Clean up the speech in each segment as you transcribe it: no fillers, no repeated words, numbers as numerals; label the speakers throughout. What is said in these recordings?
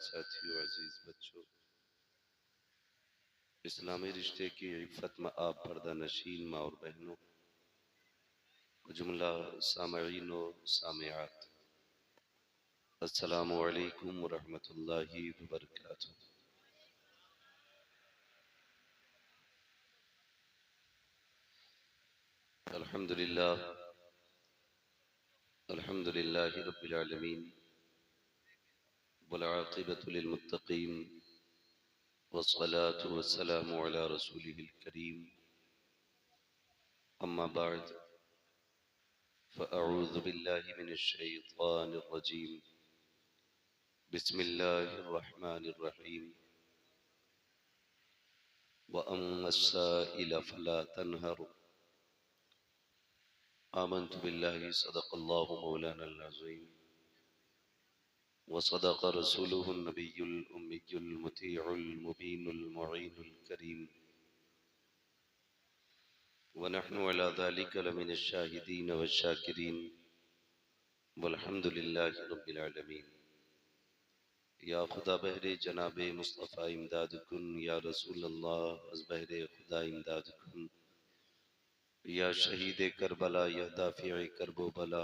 Speaker 1: साथियों, अजीज बच्चों, इस्लामी रिश्ते की इफ़्फ़त में आप पर्दा नशीन माँ और बहनों, जुमला सामईन और सामियात, अस्सलामु अलैकुम व रहमतुल्लाहि व बरकातुहू। अल्हम्दुलिल्लाह अल्हम्दुलिल्लाहि रब्बिल आलमीन वल आक़िबतु लिल मुत्तक़ीन वस्सलातु वस्सलामु अला रसूलिहिल करीम। अम्मा बअद फ़अऊज़ु बिल्लाहि मिनश शैतानिर रजीम। बिस्मिल्लाहिर रहमानिर रहीम। व अम्मा अस्साइल फला तन्हर। आमन्तु बिल्लाहि सदक़ल्लाहु मौलानल अज़ीम व सदक़ रसूलुहुन नबियुल उम्मियुल मुतीउल मुबीनुल मुईनुल करीम व नहनु अला ज़ालिका लमिनश शाहिदीन वश्शाकिरीन वल्हम्दुलिल्लाहि रब्बिल आलमीन। या खुदा बहरे जनाबे मुस्तफ़ा इमदाद कुन, या रसूल अल्लाह अज़ बहरे खुदा इमदाद कुन, या शहीद करबला, या दाफ़िए करबो बला,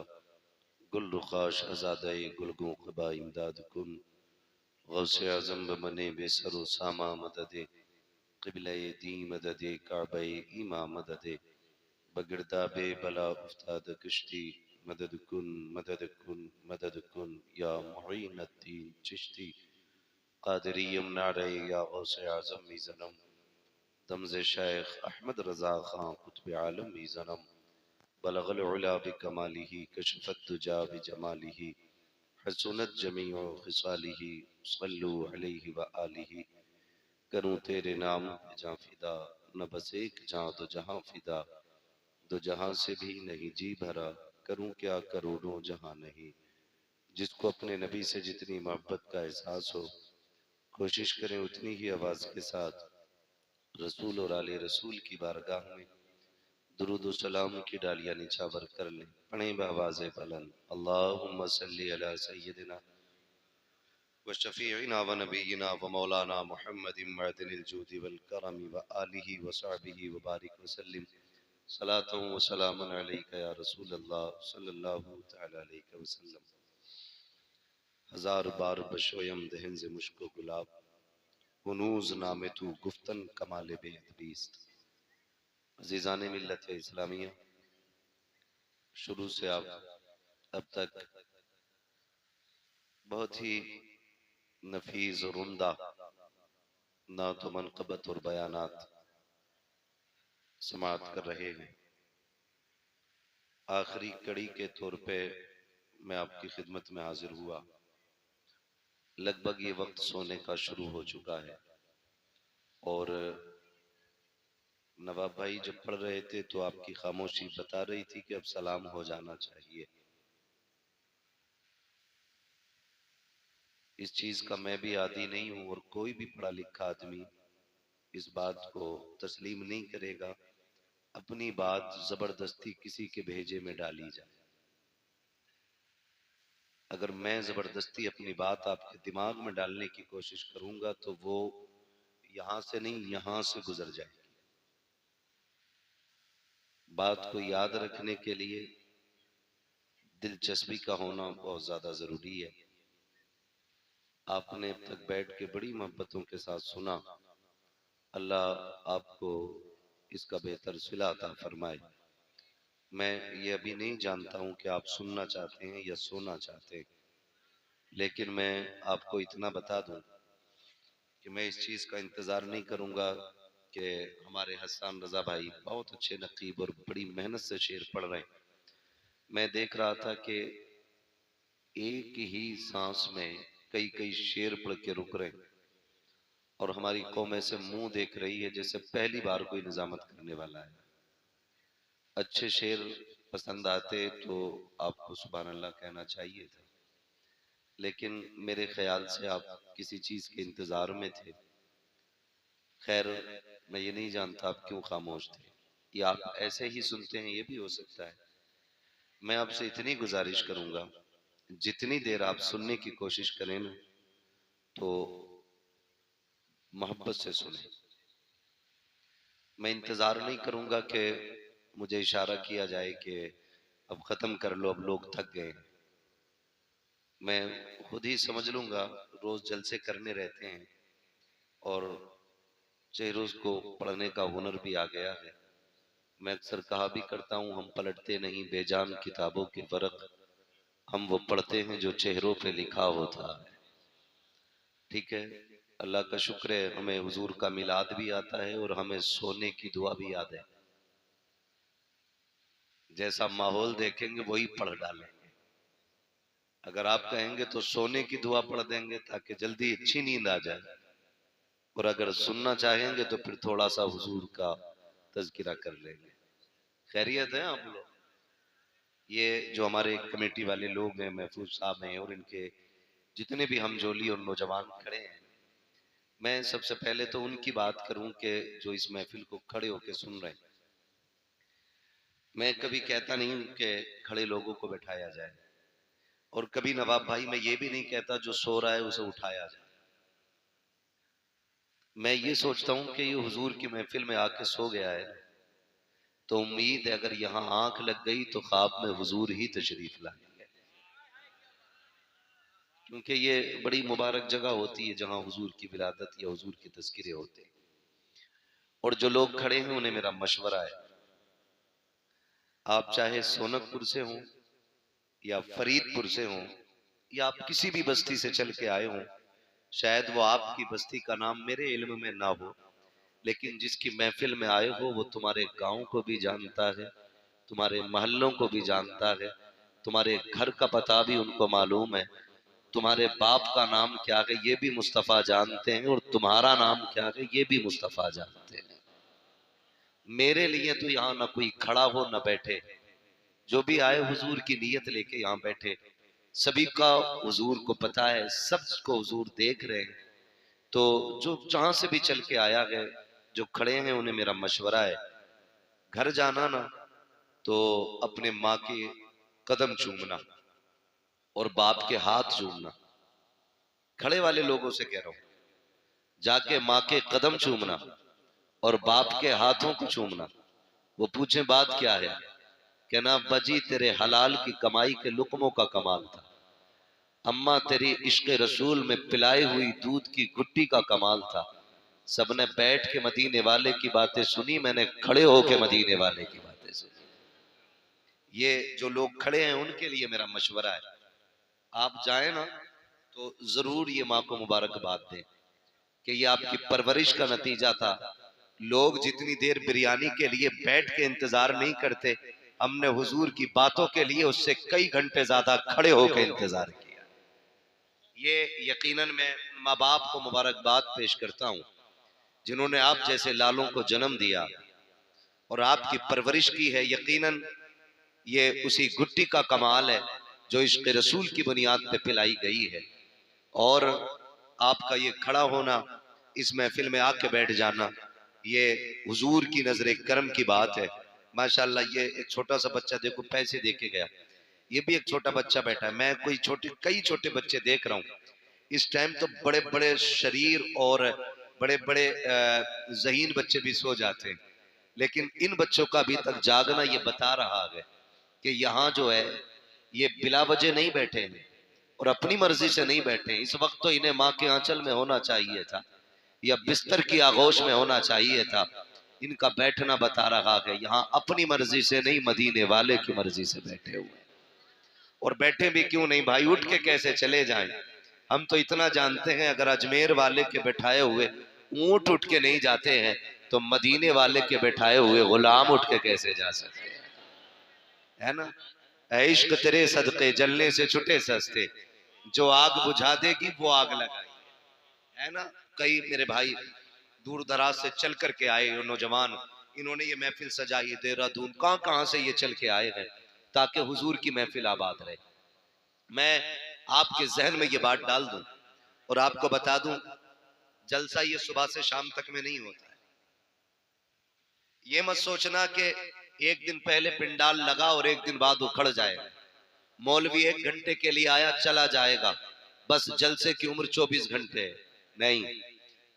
Speaker 1: गुल रुखाश आज़ादे गुलगों क़बा इमदाद कुन। गौसे आज़म बमने बेसरो सामा मददे, क़िबले दी मददे, काबे ईमा मददे, बगिरदाबे बला उफ्ताद कश्ती, मदद कुन मदद कुन मदद कुन, या मुईनुद्दीन चिश्ती क़ादिरिय्यम नारे, या गौसे आज़म मी ज़नम, दमज़े शेख अहमद रज़ा ख़ां क़ुत्ब आलम मी ज़नम, बलग़ल उला बिकमालिही कशफ़त दुजा बिजमालिही, हसुनत जमीउ ख़िसालिही, सल्लु अलैहि व आलिही। करूँ तेरे नाम पे जाँ फ़िदा, न बस एक जाँ दो जहाँ फ़िदा, दो जहाँ से भी नहीं जी भरा, करूँ क्या करोड़ों जहाँ नहीं। जिसको अपने नबी से जितनी मोहब्बत का एहसास हो, कोशिश करें उतनी ही आवाज़ के साथ रसूल और आले रसूल की बारगाह में दुरूद व सलाम की डालियाँ निछावर कर लें। पढ़ें बआवाज़े बुलंद, अल्लाहुम्मा सल्ली अला सय्यदिना व शफ़ीइना व नबीना व मौलाना मुहम्मदिन मअदिनिल जूदि वल करमी व आलिहि व सहबिहि व बारिक व सल्लिम सलातन व सलामन अलैका या रसूल अल्लाह सल्लल्लाहु तआला अलैहि वसल्लम। हजार बार बशोयम दहन से मुश्को गुलाब, हुनूज़ नामे तू गुफ्तन कमाले बेअदबीस्त। अज़ीज़ाने मिल्लत इस्लामिया, शुरू से आप अब तक बहुत ही नफीस और उम्दा नात व मनक़बत और बयानात समाअत कर रहे हैं। आखिरी कड़ी के तौर पे मैं आपकी खिदमत में हाजिर हुआ। लगभग ये वक्त सोने का शुरू हो चुका है और नवाब भाई जब पढ़ रहे थे तो आपकी खामोशी बता रही थी कि अब सलाम हो जाना चाहिए। इस चीज का मैं भी आदी नहीं हूं और कोई भी पढ़ा लिखा आदमी इस बात को तस्लीम नहीं करेगा अपनी बात जबरदस्ती किसी के भेजे में डाली जाए। अगर मैं जबरदस्ती अपनी बात आपके दिमाग में डालने की कोशिश करूंगा तो वो यहां से नहीं यहां से गुजर जाएगी। बात को याद रखने के लिए दिलचस्पी का होना बहुत ज्यादा जरूरी है। आपने अब तक बैठ के बड़ी मोहब्बतों के साथ सुना। अल्लाह आपको इसका बेहतर सिला अता फरमाए। मैं ये अभी नहीं जानता हूं कि आप सुनना चाहते हैं या सोना चाहते हैं, लेकिन मैं आपको इतना बता दूं कि मैं इस चीज का इंतजार नहीं करूंगा कि हमारे हसन रजा भाई बहुत अच्छे नकीब और बड़ी मेहनत से शेर पढ़ रहे हैं। मैं देख रहा था कि एक ही सांस में कई कई शेर पढ़ के रुक रहे हैं और हमारी कौम ऐसे मुंह देख रही है जैसे पहली बार कोई निजामत करने वाला है। अच्छे शेर पसंद आते तो आपको सुभान अल्लाह कहना चाहिए था, लेकिन मेरे ख्याल से आप किसी चीज के इंतजार में थे। खैर, मैं ये नहीं जानता आप क्यों खामोश थे, या आप ऐसे ही सुनते हैं, ये भी हो सकता है। मैं आपसे इतनी गुजारिश करूंगा, जितनी देर आप सुनने की कोशिश करें ना, तो मोहब्बत से सुने। मैं इंतजार नहीं करूंगा कि मुझे इशारा किया जाए कि अब खत्म कर लो, अब लोग थक गए। मैं खुद ही समझ लूंगा। रोज जलसे करने रहते हैं और चेहरों को पढ़ने का हुनर भी आ गया है। मैं अक्सर कहा भी करता हूँ, हम पलटते नहीं बेजान किताबों के वर्क, हम वो पढ़ते हैं जो चेहरों पे लिखा होता है। ठीक है, अल्लाह का शुक्र है हमें हुजूर का मिलाद भी आता है और हमें सोने की दुआ भी याद है। जैसा माहौल देखेंगे वही पढ़ डालेंगे। अगर आप कहेंगे तो सोने की दुआ पढ़ देंगे ताकि जल्दी अच्छी नींद आ जाए, और अगर सुनना चाहेंगे तो फिर थोड़ा सा हुजूर का तज़किरा कर लेंगे। खैरियत है आप लोग? ये जो हमारे कमेटी वाले लोग हैं, महफूज साहब हैं, और इनके जितने भी हमजोली और नौजवान खड़े हैं, मैं सबसे पहले तो उनकी बात करूं कि जो इस महफिल को खड़े होकर सुन रहे हैं। मैं कभी कहता नहीं कि खड़े लोगों को बैठाया जाए, और कभी नवाब भाई मैं ये भी नहीं कहता जो सो रहा है उसे उठाया जाए। मैं ये सोचता हूं कि ये हुजूर की महफिल में आके सो गया है, तो उम्मीद है अगर यहाँ आंख लग गई तो ख्वाब में हुजूर ही तशरीफ लाएंगे, क्योंकि ये बड़ी मुबारक जगह होती है जहां हुजूर की विलादत या हुजूर के तज़किरे होते हैं। और जो लोग खड़े हैं उन्हें मेरा मशवरा है, आप चाहे सोनकपुर से हों या फरीदपुर से हों या आप किसी भी बस्ती से चल के आए हों, शायद वो आपकी बस्ती का नाम मेरे इल्म में ना हो, लेकिन जिसकी महफिल में आए हो वो तुम्हारे गांव को भी जानता है, तुम्हारे मोहल्लों को भी जानता है, तुम्हारे घर का पता भी उनको मालूम है, तुम्हारे बाप का नाम क्या है ये भी मुस्तफ़ा जानते हैं, और तुम्हारा नाम क्या है ये भी मुस्तफ़ा जानते हैं। मेरे लिए तो यहाँ ना कोई खड़ा हो ना बैठे, जो भी आए हुजूर की नीयत लेके यहाँ बैठे, सभी का हुजूर को पता है, सबको हुजूर देख रहे हैं। तो जो जहां से भी चल के आया है, जो खड़े हैं, उन्हें मेरा मशवरा है, घर जाना ना तो अपने माँ के कदम चूमना और बाप के हाथ चूमना। खड़े वाले लोगों से कह रहा हूं, जाके माँ के कदम चूमना और बाप के हाथों को चूमना। वो पूछे बात क्या है, कहना बजी तेरे हलाल की कमाई के लुकमों का कमाल था, अम्मा तेरी इश्क रसूल में पिलाई हुई दूध की गुट्टी का कमाल था। सबने बैठ के मदीने वाले की बातें सुनी, मैंने खड़े होके मदीने वाले की बातें सुनी। ये जो लोग खड़े हैं उनके लिए मेरा मशवरा है, आप जाए ना तो जरूर ये माँ को मुबारकबाद दें कि ये आपकी परवरिश का नतीजा था। लोग जितनी देर बिरयानी के लिए बैठ के इंतजार नहीं करते, हमने हुजूर की बातों के लिए उससे कई घंटे ज्यादा खड़े होकर इंतजार किया। ये यकीनन मैं माँ बाप को मुबारकबाद पेश करता हूँ जिन्होंने आप जैसे लालों को जन्म दिया और आपकी परवरिश की है। यकीनन ये उसी गुट्टी का कमाल है जो इश्क रसूल की बुनियाद पे पिलाई गई है। और आपका ये खड़ा होना, इस महफिल में आके बैठ जाना, ये हुजूर की नजर करम की बात है। माशाल्लाह, ये एक छोटा सा बच्चा देखो पैसे दे के गया, ये भी एक छोटा बच्चा बैठा है। मैं कोई कई छोटे बच्चे देख रहा हूँ इस टाइम, तो बड़े बड़े शरीर और बड़े बड़े ज़हीन बच्चे भी सो जाते हैं, लेकिन इन बच्चों का अभी तक जागना ये बता रहा है कि यहाँ जो है ये बिला वजह नहीं बैठे हैं और अपनी मर्जी से नहीं बैठे। इस वक्त तो इन्हें माँ के आंचल में होना चाहिए था या बिस्तर की आगोश में होना चाहिए था। इनका बैठना बता रहा है यहाँ अपनी मर्जी से नहीं, मदीने वाले की मर्जी से बैठे हुए। और बैठे भी क्यों नहीं भाई, उठ के कैसे चले जाएं। हम तो इतना जानते हैं, अगर अजमेर वाले के बैठाए हुए ऊंट उठ के नहीं जाते हैं तो मदीने वाले के बैठाए हुए गुलाम उठ के कैसे जा सकते हैं, है ना। इश्क तेरे सदके जलने से छुटे सस्ते, जो आग बुझा देगी वो आग लगाई, है ना। कई मेरे भाई दूर दराज से चल करके आए नौजवान, इन्होंने ये महफिल सजाई, देहरादून कहां कहां से ये चल के आए हैं ताकि हुजूर की महफिल आबाद रहे। मैं आपके जहन में ये बात डाल दूं और आपको बता दूं, जलसा ये सुबह से शाम तक में नहीं होता है। ये मत सोचना कि एक दिन पहले पिंडाल लगा और एक दिन बाद उखड़ जाएगा। मौलवी 1 घंटे के लिए आया चला जाएगा, बस जलसे की उम्र 24 घंटे है। नहीं,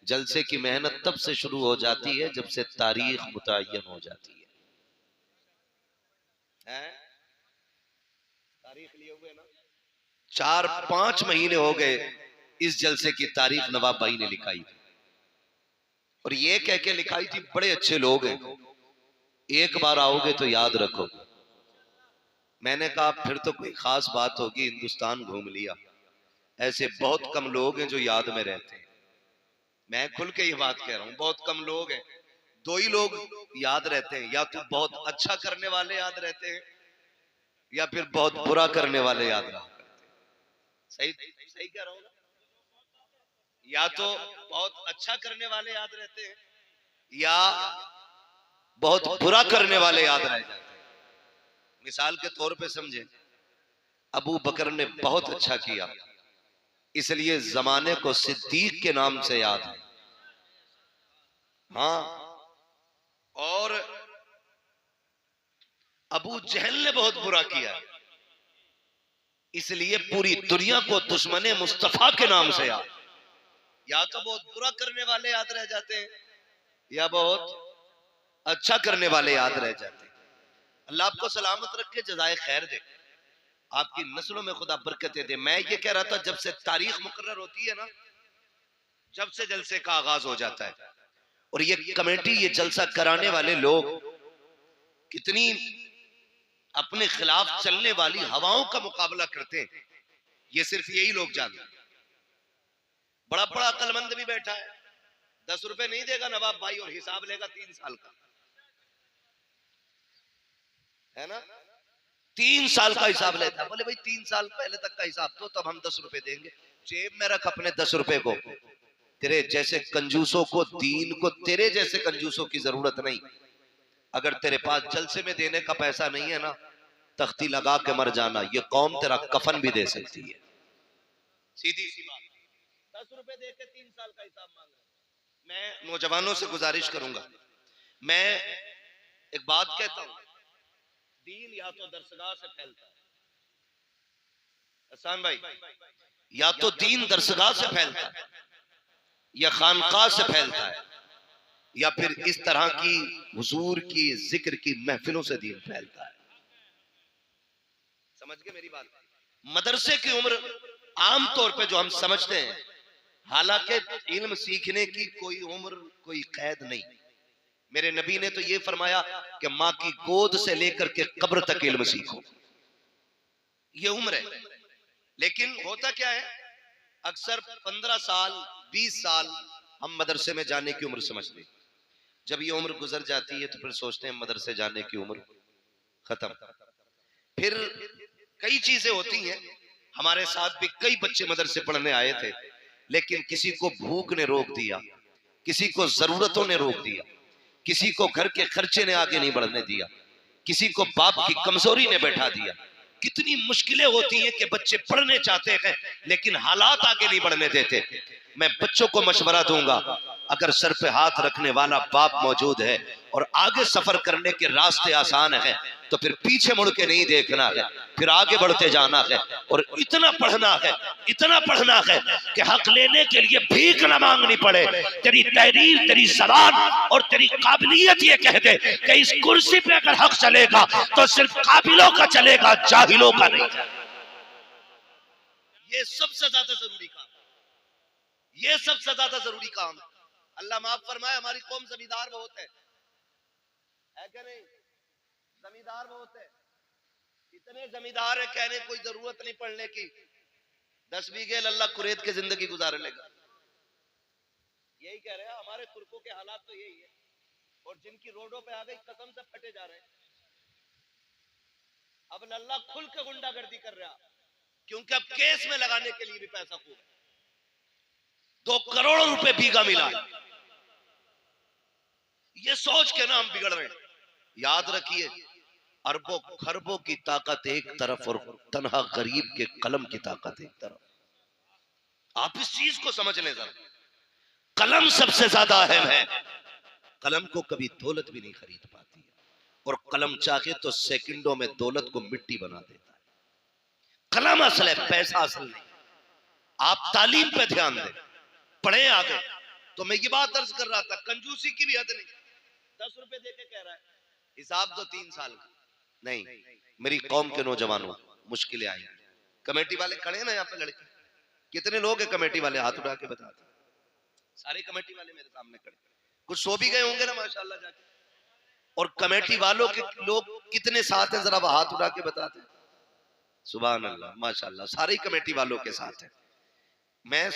Speaker 1: जलसे की मेहनत तब से शुरू हो जाती है जब से तारीख मुतय्यन हो जाती है? तारीख लिए हुए ना 4-5 महीने हो गए, इस जलसे की तारीख नवाब भाई ने लिखाई थी और ये कह के लिखाई थी बड़े अच्छे लोग हैं, एक बार आओगे तो याद रखो। मैंने कहा फिर तो कोई खास बात होगी, हिंदुस्तान घूम लिया, ऐसे बहुत कम लोग हैं जो याद में रहते हैं। मैं खुल के ये बात कह रहा हूं, बहुत कम लोग हैं, दो ही लोग याद रहते हैं, या तो बहुत अच्छा करने वाले याद रहते हैं या फिर बहुत बुरा करने वाले याद रहा करते हैं। सही सही कह रहा हूं ना? या तो बहुत अच्छा करने वाले याद रहते हैं या बहुत बुरा करने वाले याद रह जाते हैं। मिसाल के तौर पे समझे, अबू बकर ने बहुत अच्छा किया, इसलिए जमाने को सिद्दीक के नाम से याद है। हाँ, और अबू जहल ने बहुत बुरा किया, इसलिए पूरी दुनिया को दुश्मने मुस्तफा के नाम से याद। या तो बहुत बुरा करने वाले याद रह जाते हैं या बहुत अच्छा करने वाले याद रह जाते हैं। अल्लाह आपको सलामत रखे, जज़ाए खैर दे, आपकी नस्लों में खुदा बरकतें दे। मैं ये कह रहा था, जब से तारीख मुकर्रर होती है ना, जब से जलसे का आगाज हो जाता है, और ये कमेटी, ये जलसा कराने वाले लोग कितनी अपने खिलाफ चलने वाली हवाओं का मुकाबला करते हैं, ये सिर्फ यही लोग जानते हैं। बड़ा बड़ा अक्लमंद भी बैठा है, 10 रुपए नहीं देगा नवाब भाई और हिसाब लेगा 3 साल का, है ना? 3 साल का हिसाब लेता है। बोले भाई 3 साल पहले तक का हिसाब तो तब हम 10 रुपए देंगे। जेब में रख अपने 10 रुपए को, तेरे जैसे कंजूसों को, दीन को तेरे जैसे कंजूसों की जरूरत नहीं। अगर तेरे पास जलसे में देने का पैसा नहीं है ना, तख्ती लगा के मर जाना, ये कौम तेरा कफन भी दे सकती है। सीधी सी बात, 10 रुपए दे के 3 साल का हिसाब मांग रहे। मैं नौजवानों से गुजारिश करूंगा, मैं एक बात कहता हूं, दीन या तो दरसगाह से फैलता है, हसन भाई, या तो दीन दरसगाह से फैलता है या खानकाह से फैलता है, या फिर इस तरह की हुजूर की जिक्र की महफिलों से दीन फैलता है। समझ गए मेरी बात? मदरसे की उम्र आम तौर पे जो हम समझते हैं, हालांकि इल्म सीखने की कोई उम्र, कोई कैद नहीं। मेरे नबी ने तो ये फरमाया कि माँ की गोद से लेकर के कब्र तक इल्म सीखो, ये उम्र है। लेकिन होता क्या है, अक्सर 15 साल 20 साल हम मदरसे में जाने की उम्र समझते हैं। जब ये उम्र गुजर जाती है तो फिर सोचते हैं मदरसे जाने की उम्र खत्म। फिर कई चीजें होती हैं, हमारे साथ भी कई बच्चे मदरसे पढ़ने आए थे, लेकिन किसी को भूख ने रोक दिया, किसी को जरूरतों ने रोक दिया, किसी को घर के खर्चे ने आगे नहीं बढ़ने दिया, किसी को बाप की कमजोरी ने बैठा दिया। कितनी मुश्किलें होती हैं कि बच्चे पढ़ने चाहते हैं लेकिन हालात आगे नहीं बढ़ने देते। मैं बच्चों को मशवरा दूंगा, अगर सर पे हाथ रखने वाला बाप मौजूद है और आगे सफर करने के रास्ते आसान है तो फिर पीछे मुड़ के नहीं देखना है, फिर आगे बढ़ते जाना है और इतना पढ़ना है, इतना पढ़ना है कि हक लेने के लिए भीख न मांगनी पड़े। तेरी तहरीर, तेरी जबान और तेरी काबिलियत ये कह दे कि इस कुर्सी पे अगर हक चलेगा तो सिर्फ काबिलों का चलेगा, जाहिलों का नहीं। ये सबसे ज्यादा जरूरी काम, ये सबसे ज्यादा जरूरी काम। अल्लाह माफ फरमाए, हमारी कौम जमींदार बहुत है क्या नहीं? जमींदार बहुत है, इतने जमींदार है कहने कोई जरूरत नहीं पढ़ने की। 10 बीघे अल्लाह कुरैत के जिंदगी गुजार लेगा। यही कह रहे हैं, हमारे तुर्कों के हालात तो यही है, और जिनकी रोडों पे आ गई कसम से फटे जा रहे हैं। अब अल्लाह खुल के गुंडागर्दी कर रहा, क्योंकि अब केस में लगाने के लिए भी पैसा खूब है। 2 करोड़ रुपए बीघा मिला, ये सोच के ना हम बिगड़ रहे हैं। याद रखिए, अरबों खरबों की ताकत एक तरफ और तन्हा गरीब के कलम की ताकत एक तरफ। आप इस चीज को समझ लें जरा, कलम सबसे ज्यादा अहम है। कलम को कभी दौलत भी नहीं खरीद पाती है, और कलम चाहे तो सेकंडों में दौलत को मिट्टी बना देता है। कलम असल है, पैसा असल नहीं। आप तालीम पे ध्यान दें, पढ़े आगे। तो मैं ये बात अर्ज कर रहा था, कंजूसी की भी हद नहीं। 10 रुपए देके कह रहा है हिसाब तो 3 साल का नहीं। मेरी कौम के नौजवानों, मुश्किलें आई। कमेटी वाले खड़े हैं ना यहाँ पे लड़के, कितने लोग हैं कमेटी वाले? हाथ उठा के बता दो। सारे कमेटी वाले मेरे सामने खड़े, कुछ सो भी गए होंगे ना माशाल्लाह जाके। और कमेटी वालों के लोग कितने साथ हैं, जरा वो हाथ उठा के बताते। सुभान अल्लाह, माशाल्लाह, सारी कमेटी वालों के साथ है। मैं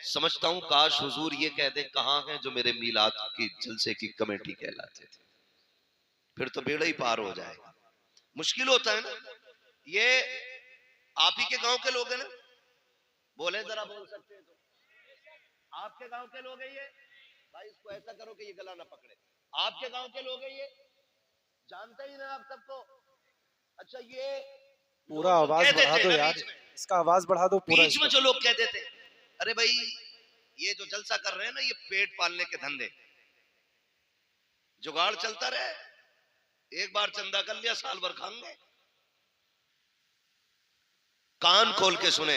Speaker 1: समझता हूं काश हुजूर ये कह दे कहां है जो मेरे मीलाद की जलसे की कमेटी कहलाते थे, फिर तो बेड़ा ही पार हो जाएगा। मुश्किल होता है ना। ये आप ही के गांव के लोग हैं ना? बोले जरा, बोल सकते हैं तो। आपके गांव के लोग हैं ये? भाई इसको ऐसा करो कि ये गला ना पकड़े। आपके गांव के लोग हैं ये? जानते ही ना आप सबको। अच्छा, ये
Speaker 2: पूरा आवाज बढ़ा दो यार, इसका आवाज बढ़ा दो पूरा।
Speaker 1: बीच में जो लोग कहते थे अरे भाई ये जो जलसा कर रहे हैं ना, ये पेट पालने के धंधे, जुगाड़ चलता रहे, एक बार चंदा कर लिया साल भर खाएंगे। कान खोल के सुने,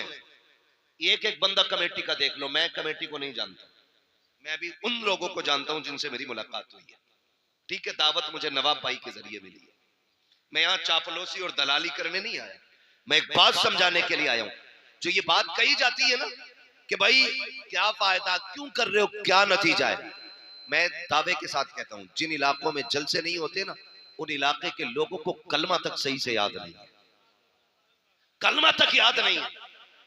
Speaker 1: एक एक बंदा कमेटी का देख लो। मैं कमेटी को नहीं जानता, मैं अभी उन लोगों को जानता हूं जिनसे मेरी मुलाकात हुई है। ठीक है, दावत मुझे नवाब भाई के जरिए मिली है। मैं यहाँ चापलूसी और दलाली करने नहीं आया, मैं एक बात समझाने के लिए आया हूं। जो ये बात कही जाती है ना कि भाई क्या फायदा, क्यों कर रहे हो, क्या नतीजा है, मैं दावे के साथ कहता हूं जिन इलाकों में जलसे नहीं होते ना, उन इलाके के लोगों को कलमा तक सही से याद नहीं है, कलमा तक याद नहीं है।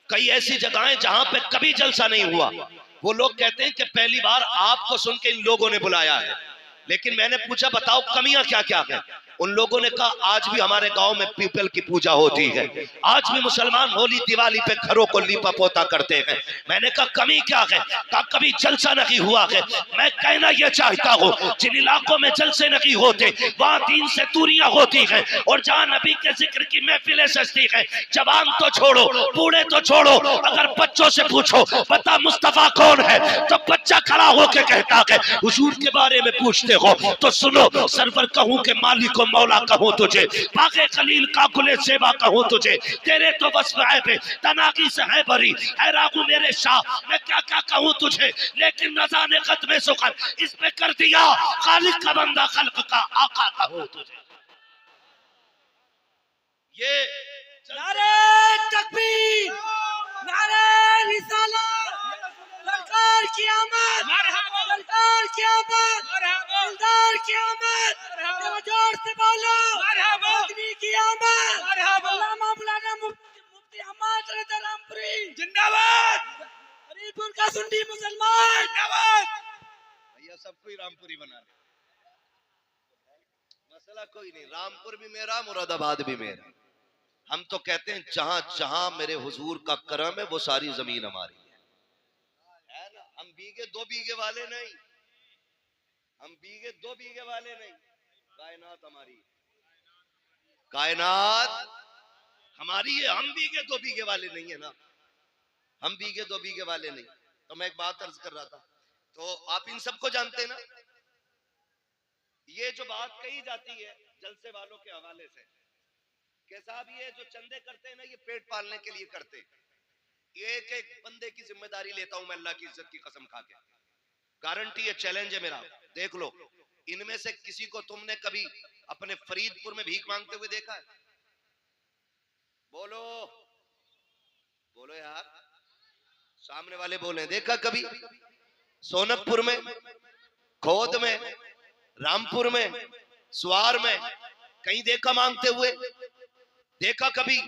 Speaker 1: कई ऐसी जगहें जहां पे कभी जलसा नहीं हुआ, वो लोग कहते हैं कि पहली बार आपको सुन के इन लोगों ने बुलाया है। लेकिन मैंने पूछा बताओ कमियां क्या क्या है? उन लोगों ने कहा आज भी हमारे गांव में पीपल की पूजा होती है, आज भी मुसलमान होली दिवाली पे घरों को लीपा पोता करते हैं। मैंने कहा कमी क्या है? कहा कभी जलसा नहीं हुआ है। मैं कहना यह चाहता हूँ जिन इलाकों में जलसे नहीं होते वहां दीन से दूरियां होती हैं, और जहां नबी के जिक्र की महफिलें सजती हैं, जवान तो छोड़ो बूढ़े तो छोड़ो, अगर बच्चों से पूछो बता मुस्तफा कौन है, तो बच्चा खड़ा होकर कहता है हुजूर के बारे में पूछते हो तो सुनो, सरवर कहूं के मालिक को मौला कहूं तुझे, बागे खलील का गुले सेवा कहूं तुझे, तेरे तो बस है पे तनाकी से है बरी, है रागू मेरे शाह, मैं क्या क्या कहूं तुझे, लेकिन रजा ने खत्मे सुखर इस पे कर दिया, खालिक का बंदा खल्क का आका कहूं तुझे। ये
Speaker 3: नारे तकबीर, नारे रिसालत, सरकार की आमद, सरकार की आमद, दिलदार की आमद, जोर से बोलो आदमी की आमद, अल्लामा मौलाना मुफ्ती हम्माद रज़ा रामपुरी जिंदाबाद, हरीपुर का सुन्नी मुसलमान जिंदाबाद।
Speaker 1: भैया सबको ही रामपुरी बना दे, मसला कोई नहीं, रामपुर भी मेरा, मुरादाबाद भी मेरा। हम तो कहते हैं जहां जहां मेरे हुजूर का करम है वो सारी जमीन हमारी है ना। हम बीघे 2 बीघे वाले नहीं, हम बीघे 2 बीघे वाले नहीं, कायनात हमारी, कायनात हमारी है। हम बीघे 2 बीघे वाले नहीं है ना, हम बीघे 2 बीघे वाले नहीं। तो मैं एक बात अर्ज कर रहा था, तो आप इन सबको जानते हैं ना। ये जो बात कही जाती है जलसे वालों के हवाले से कि साहब ये जो चंदे करते हैं ना, ये पेट पालने के लिए करते हैं। एक एक बंदे की जिम्मेदारी लेता हूं मैं अल्लाह की इज्जत की कसम खा के, गारंटी है, चैलेंज है मेरा। देख लो इनमें से किसी को तुमने कभी अपने फरीदपुर में भीख मांगते हुए देखा है? बोलो बोलो यार, सामने वाले बोले देखा कभी? सोनकपुर में, खोद में, रामपुर में, सुवार में कहीं देखा मांगते हुए? देखा कभी?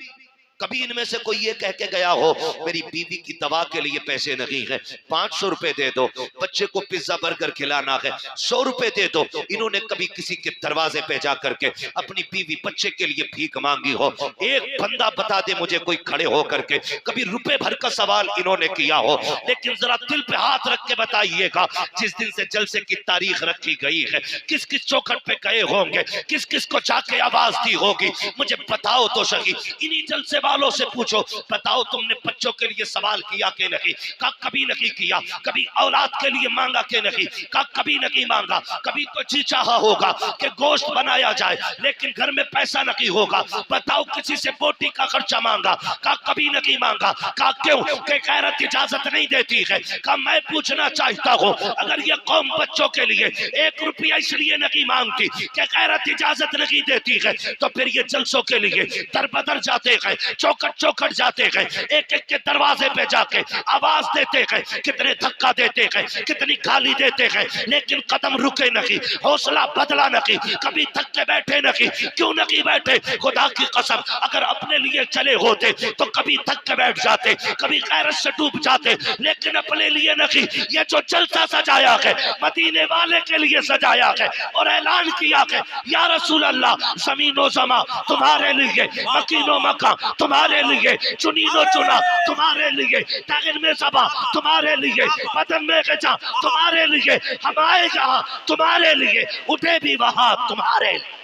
Speaker 1: कभी इनमें से कोई ये कह के गया हो मेरी बीवी की दवा के लिए पैसे नहीं है, 500 रुपए दे दो, बच्चे को पिज्जा बर्गर खिलाना है 100 रुपए दे दो? इन्होंने कभी किसी के दरवाजे पे जा करके अपनी बीवी बच्चे के लिए भीख मांगी हो? एक बंदा बता दे मुझे कोई खड़े हो करके कभी रुपए भर का सवाल इन्होंने किया हो? लेकिन जरा दिल पे हाथ रख के बताइएगा, जिस दिन से जलसे की तारीख रखी गई है किस किस चौखट पे गए होंगे, किस किस को जाके आवाज दी होगी, मुझे बताओ तो सही। इन्हीं जलसे वालों से पूछो, बताओ तुमने बच्चों के लिए सवाल किया कि नहीं? का कभी नहीं किया। कभी औलाद के लिए मांगा कि नहीं? का कभी नहीं मांगा। कभी तो जी चाहा होगा कि गोश्त बनाया जाए, लेकिन घर में पैसा नहीं होगा, बताओ किसी से बोटी का खर्चा मांगा? का कभी नहीं मांगा। का क्यों? कि गैरत इजाजत नहीं देती है। का मैं पूछना चाहता हूँ, अगर ये कौम बच्चों के लिए 1 रुपया इसलिए नहीं मांगती कि गैरत इजाजत नहीं देती है, तो फिर ये जलसों के लिए दर बदर जाते हैं, चौखट चौखट जाते हैं, एक एक के दरवाजे पे जाके आवाज देते हैं, कितने धक्का देते हैं, कितनी गाली देते हैं, लेकिन कदम रुके नहीं, हौसला बदला नहीं, कभी थक के बैठे नहीं। क्यों नहीं बैठे? खुदा की कसम, अगर अपने लिए चले होते तो कभी थक के बैठ जाते, कभी गैरत से डूब जाते, लेकिन अपने लिए नहीं। ये जो जलसा सजाया है, मदीने वाले के लिए सजाया है और ऐलान किया है, या रसूल अल्लाह, ज़मीनो ज़मा तुम्हारे लिए, मकीनो मका तुम्हारे लिए, चुनीनो चुना तुम्हारे लिए, तागिन में सबा तुम्हारे लिए, बदन में गजा तुम्हारे लिए, हम आए जहां तुम्हारे लिए, उठे भी वहां तुम्हारे लिए।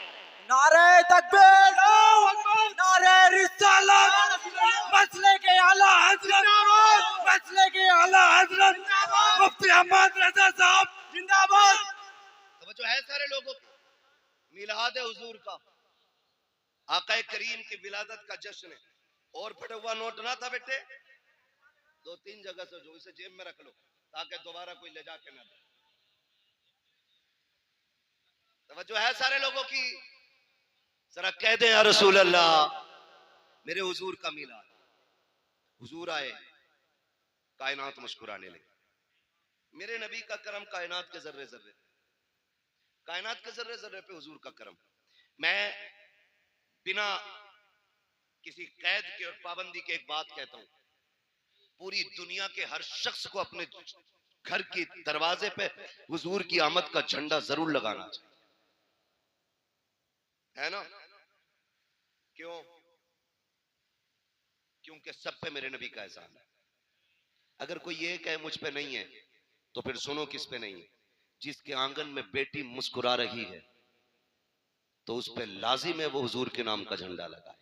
Speaker 3: नारे तकबीर, नारे रिसालत, मसले के आला हजरत, मसले के आला हजरत मुफ्ती अहमद रजा साहब जिंदाबाद।
Speaker 1: तो जो है सारे लोगों की मिलाद हुजूर का, आका करीम की विलादत का जश्न है। और फटा हुआ नोट ना था बेटे, 2-3 जगह से जो इसे जेब में रख लो ताकि दोबारा कोई ले जाके ना दे। तो जो है सारे लोगों की, जरा कह दे या रसूल अल्लाह, मेरे हुजूर का मिलाद। हुजूर आए, कायनात मुस्कुराने लगी। मेरे नबी का करम कायनात के जर्रे जर्रे, कायनात के जर्रे जर्रे पे हुजूर का करम। मैं बिना किसी कैद के और पाबंदी के एक बात कहता हूं, पूरी दुनिया के हर शख्स को अपने घर के दरवाजे पे हुजूर की आमद का झंडा जरूर लगाना चाहिए, है ना? क्यों? क्योंकि सब पे मेरे नबी का एहसान है। अगर कोई ये कहे मुझ पे नहीं है, तो फिर सुनो किस पे नहीं है। जिसके आंगन में बेटी मुस्कुरा रही है तो उस पे लाजिम है वो हुजूर के नाम का झंडा लगाए,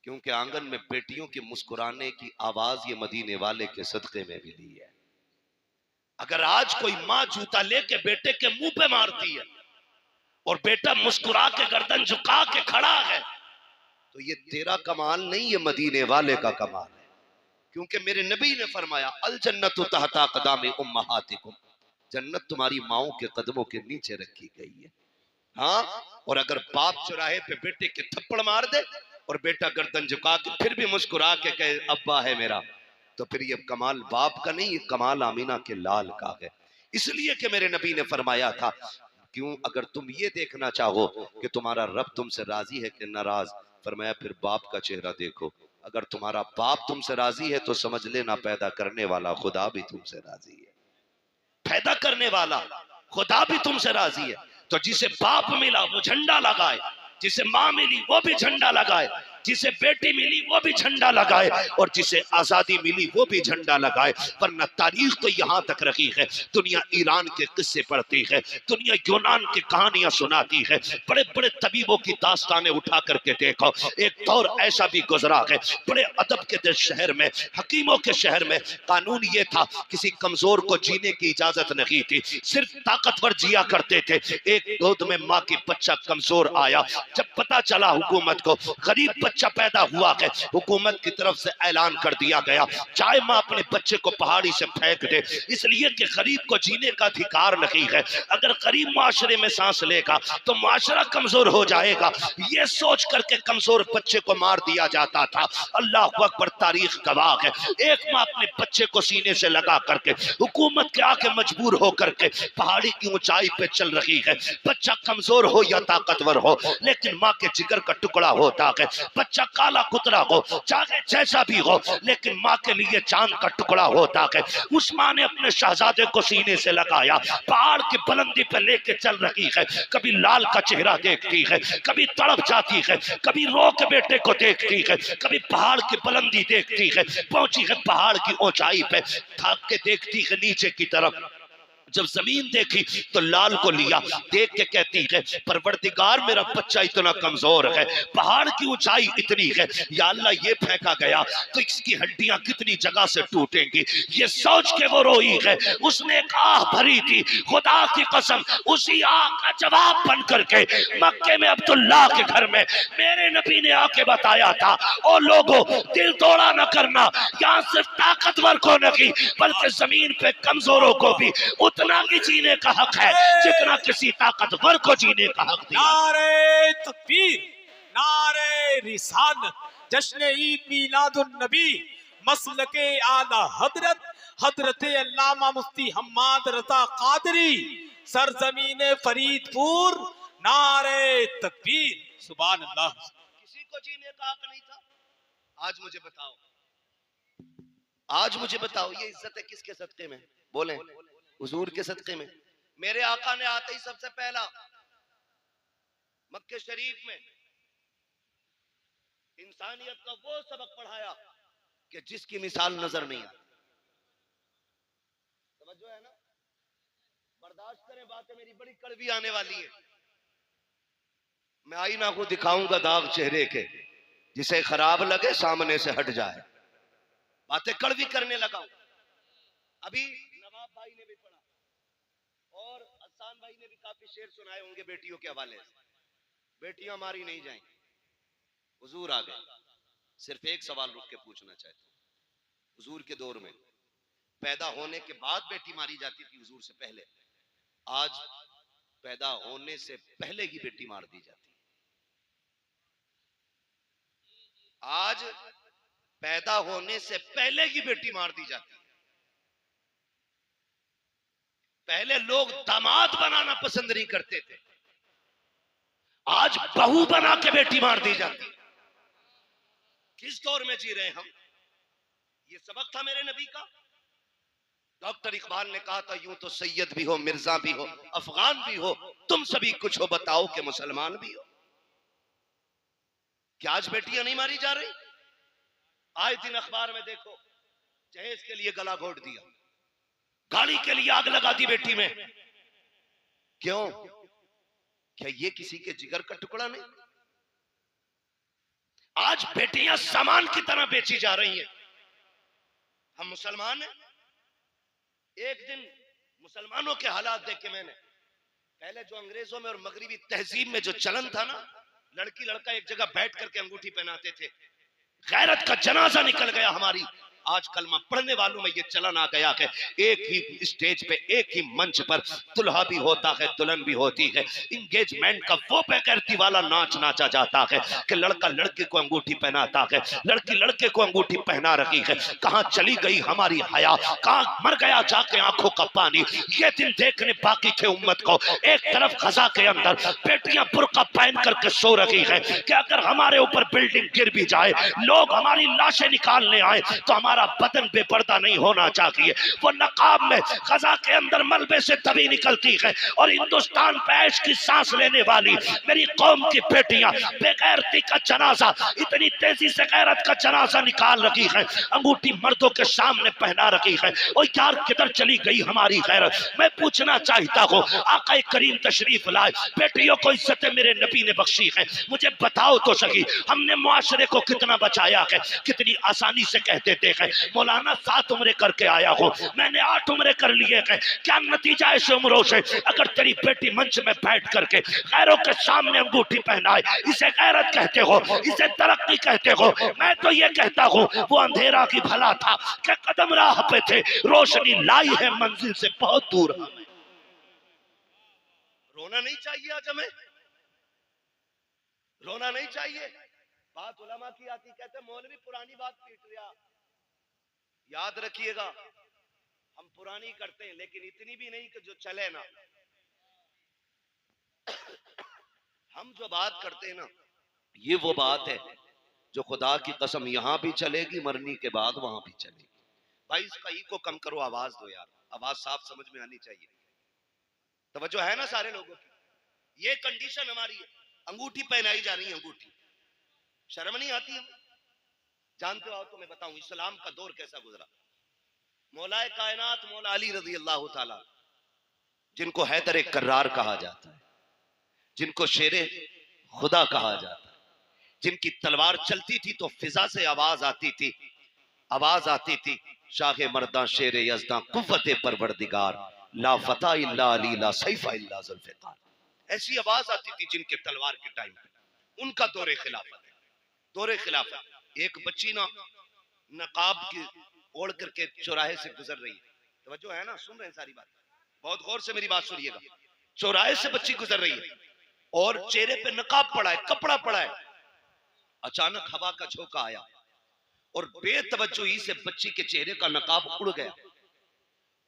Speaker 1: क्योंकि आंगन में बेटियों के मुस्कुराने की आवाज ये मदीने वाले के सदके में मिली है। अगर आज कोई माँ जूता लेके बेटे के मुंह पे मारती है और बेटा मुस्कुरा के गर्दन झुका के खड़ा है, तो ये तेरा कमाल नहीं, ये मदीने वाले का कमाल है। क्योंकि मेरे नबी ने फरमाया, अल जन्नतु तहता क़दामी उम्महातिकुम, जन्नत तुम्हारी माओं के कदमों के नीचे रखी गई है। हाँ, और अगर बाप चौराहे पे बेटे के थप्पड़ मार दे और बेटा गर्दन झुका के फिर भी मुस्कुरा के कहे अब्बा है मेरा, तो फिर ये कमाल बाप का नहीं, ये कमाल आमीना के लाल का है। इसलिए कि मेरे नबी ने फरमाया था, क्यों? अगर तुम ये देखना चाहो कि तुम्हारा रब तुमसे राजी है कि नाराज, फरमाया फिर बाप का चेहरा देखो। अगर तुम्हारा बाप तुमसे राजी है तो समझ लेना पैदा करने वाला खुदा भी तुमसे राजी है, पैदा करने वाला खुदा भी तुमसे राजी है। तो जिसे बाप मिला वो झंडा लगाए, जिसे माँ मिली वो भी झंडा लगाए, जिसे बेटी मिली वो भी झंडा लगाए, और जिसे आजादी मिली वो भी झंडा लगाए। वरना तारीख तो यहाँ तक रखी है, दुनिया ईरान के किस्से पढ़ती है, दुनिया यूनान की कहानियां सुनाती है, बड़े बड़े तबीबों की दास्तानें उठा करके देखो। एक दौर ऐसा भी गुजरा है, बड़े अदब के शहर में, हकीमों के शहर में कानून ये था, किसी कमजोर को जीने की इजाजत नहीं थी, सिर्फ ताकतवर जिया करते थे। एक गोद में माँ की बच्चा कमजोर आया, जब पता चला हुकूमत को गरीब बच्चा पैदा हुआ है, हुकूमत की तरफ से ऐलान कर दिया गया, चाहे माँ अपने बच्चे को पहाड़ी से फेंक दे, इसलिए कि गरीब को जीने का अधिकार नहीं है। अगर गरीब माशरे में सांस लेगा तो माशरा कमजोर हो जाएगा, ये सोच करके कमजोर बच्चे को मार दिया जाता था। अल्लाह अकबर, तारीख गवाह है, एक माँ अपने बच्चे को सीने से लगा करके हुकूमत के आगे मजबूर होकर के पहाड़ी की ऊंचाई पे चल रही है। बच्चा कमजोर हो या ताकतवर हो, लेकिन माँ के जिगर का टुकड़ा होता है। बच्चा काला कुतरा हो, चाहे जैसा भी हो, लेकिन माँ के लिए चांद का टुकड़ा होता है। उस माँ ने अपने शहजादे को सीने से लगाया, पहाड़ की बुलंदी पे लेके चल रही है। कभी लाल का चेहरा देखती है, कभी तड़प जाती है, कभी रो के बेटे को देखती है, कभी पहाड़ की बुलंदी देखती है। पहुंची है पहाड़ की ऊंचाई पे, थाक के देखती है नीचे की तरफ, जब जमीन देखी तो लाल को लिया, देख के कहती है परवरदिगार मेरा बच्चा इतना कमजोर है, पहाड़ की ऊंचाई इतनी है, या अल्लाह ये फेंका गया तो इसकी हड्डियां कितनी जगह से टूटेंगी। ये सोच के वो रोई है, उसने एक आह भरी थी, खुदा की कसम उसी आह का जवाब बन करके मक्के में अब्दुल्ला के घर में मेरे नबी ने आके बताया था, ओ लोगों दिल तोड़ा न करना, यहाँ सिर्फ ताकतवर को नहीं बल्कि जमीन पे कमजोरों को भी उतना ही जीने का हक है जितना किसी ताकतवर को जीने का हक दिया।
Speaker 3: नारे तकबीर, नारे रिसालत, जश्न ईद मिलादुन नबी, मसलके आला हजरत हजरत अल्लामा मुफ्ती हम्माद रजा कादरी, सरजमीन फरीदपुर, नारे तकबीर, सुभान अल्लाह।
Speaker 1: किसी को जीने का हक नहीं था। आज मुझे बताओ, आज मुझे बताओ ये इज्जत है किसके सदके में? बोलें, हुजूर के सदके में। मेरे आका ने आते ही सबसे पहला मक्के शरीफ में इंसानियत का वो सबक पढ़ाया कि जिसकी मिसाल नजर नहीं आती। समझो है ना? बर्दाश्त करें, बातें मेरी बड़ी कड़वी आने वाली है। मैं आईना को दिखाऊंगा दाग चेहरे के, जिसे खराब लगे सामने से हट जाए। बातें कड़वी करने लगा हूं। अभी नवाब भाई ने भी पढ़ा और अहसान भाई ने भी काफी शेर सुनाए होंगे बेटियों के हवाले से। बेटियां मारी नहीं जाएंगी। हुजूर आ गए। सिर्फ एक सवाल रुक के पूछना चाहता हूं। हुजूर के दौर में पैदा होने के बाद बेटी मारी जाती थी, हुजूर से पहले। आज पैदा होने से पहले ही बेटी मार दी जाती है। आज पैदा होने से पहले ही बेटी मार दी जाती है। पहले लोग दामाद बनाना पसंद नहीं करते थे, आज बहू बना के बेटी मार दी जाती। किस दौर में जी रहे हम? ये सबक था मेरे नबी का। डॉक्टर इकबाल ने कहा था, यूं तो सैयद भी हो, मिर्जा भी हो, अफगान भी हो, तुम सभी कुछ हो, बताओ कि मुसलमान भी हो। क्या आज बेटियां नहीं मारी जा रही? आए दिन अखबार में देखो, जहेज के लिए गला घोट दिया, गाड़ी के लिए आग लगा दी बेटी में। क्यों? क्या ये किसी के जिगर का टुकड़ा नहीं? आज बेटियां सामान की तरह बेची जा रही हैं। हम मुसलमान हैं। एक दिन मुसलमानों के हालात देख के मैंने, पहले जो अंग्रेजों में और मगरिबी तहजीब में जो चलन था ना, लड़की लड़का एक जगह बैठ करके अंगूठी पहनाते थे, गैरत का जनाजा निकल गया हमारी। आज कलमा पढ़ने वालों में ये चलन आ गया है, एक ही स्टेज पे, एक ही मंच पर दुल्हा भी होता है, दुल्हन भी होती है। इंगेजमेंट का वो बेगैरती वाला नाच नाचा जाता है कि लड़का लड़के को अंगूठी पहनाता है, लड़की लड़के को अंगूठी पहना रही है। कहां चली गई हमारी हया, कहां मर गया जाके आंखों का पानी। ये दिन देखने बाकी थे उम्मत को। एक तरफ खजा के अंदर बेटियां बुर्का पहन करके सो रही है कि अगर हमारे ऊपर बिल्डिंग गिर भी जाए, लोग हमारी लाशें निकालने आए तो हमारा बदन बेपर्दा नहीं होना चाहिए। वो नकाब में खजा के अंदर मलबे से तभी निकलती है और हिंदुस्तान पे ऐश की सांस लेने वाली मेरी कौम की बेटियां बेगैरती का जनाजा, इतनी तेजी से गैरत का जनाजा निकाल रही है, अंगूठी मर्दों के सामने पहना रही है। और यार किधर चली गई हमारी गैरत? मैं पूछना चाहता हूँ, आका करीम तशरीफ लाए, बेटियों को इज्जत मेरे नबी ने बख्शी है। मुझे बताओ तो सही, हमने मुआशरे को कितना बचाया है? कितनी आसानी से कह देते हैं मौलाना 7 उम्रे करके आया हो, मैंने 8 उम्रे कर लिए हैं। क्या नतीजा है इस उम्रों से? अगर तेरी बेटी मंच में बैठ करके गैरों के सामने अंगूठी पहनाए, इसे गैरत कहते हो, इसे तरक्की कहते हो? मैं तो ये कहता हूँ वो अंधेरा की भला था कि कदम राह पे थे, रोशनी लाई है मंजिल से बहुत दूर हमें। रोना नहीं चाहिए आज हमें, रोना नहीं चाहिए। बात उलमा की आती, कहते मौलवी पुरानी बात पीट रहा। याद रखिएगा, हम पुरानी करते हैं लेकिन इतनी भी नहीं कि जो चले ना। हम जो बात करते हैं ना, ये वो बात है जो खुदा की कसम यहां भी चलेगी, मरने के बाद वहां भी चलेगी। भाई इसका ई को कम करो, आवाज दो यार, आवाज साफ समझ में आनी चाहिए। तवज्जो है ना सारे लोगों की? ये कंडीशन हमारी है, अंगूठी पहनाई जा रही है, अंगूठी। शर्म नहीं आती है? जानते हो, तो मैं बताऊं इस्लाम का दौर कैसा गुजरा। मौलाए कायनात मौला अली रजी अल्लाह ताला जिनको हैदर कर्रार कहा जाता है, जिनको शेरे खुदा कहा जाता है, जिनकी तलवार चलती थी तो फिजा से आवाज आती थी, आवाज आती थी शाह मर्दा शेर यज़दा कुव्वत परवरदिगार ला फता इल्ला अली ला सैफा इल्ला जुल्फ़िकार। ऐसी आवाज आती थी जिनके तलवार के टाइम पे। उनका दौरे खिलाफत है, दौरे खिलाफत। एक बच्ची ना नकाब की ओढ़ करके चौराहे से गुजर रही है, तवज्जो है ना, सुन रहे हैं सारी बात, बहुत गौर से मेरी बात सुनिएगा। चौराहे से बच्ची गुजर रही है और चेहरे पे नकाब पड़ा है, कपड़ा पड़ा है। अचानक हवा का झोंका आया और बेतवज्जोही से बच्ची के चेहरे का नकाब उड़ गया,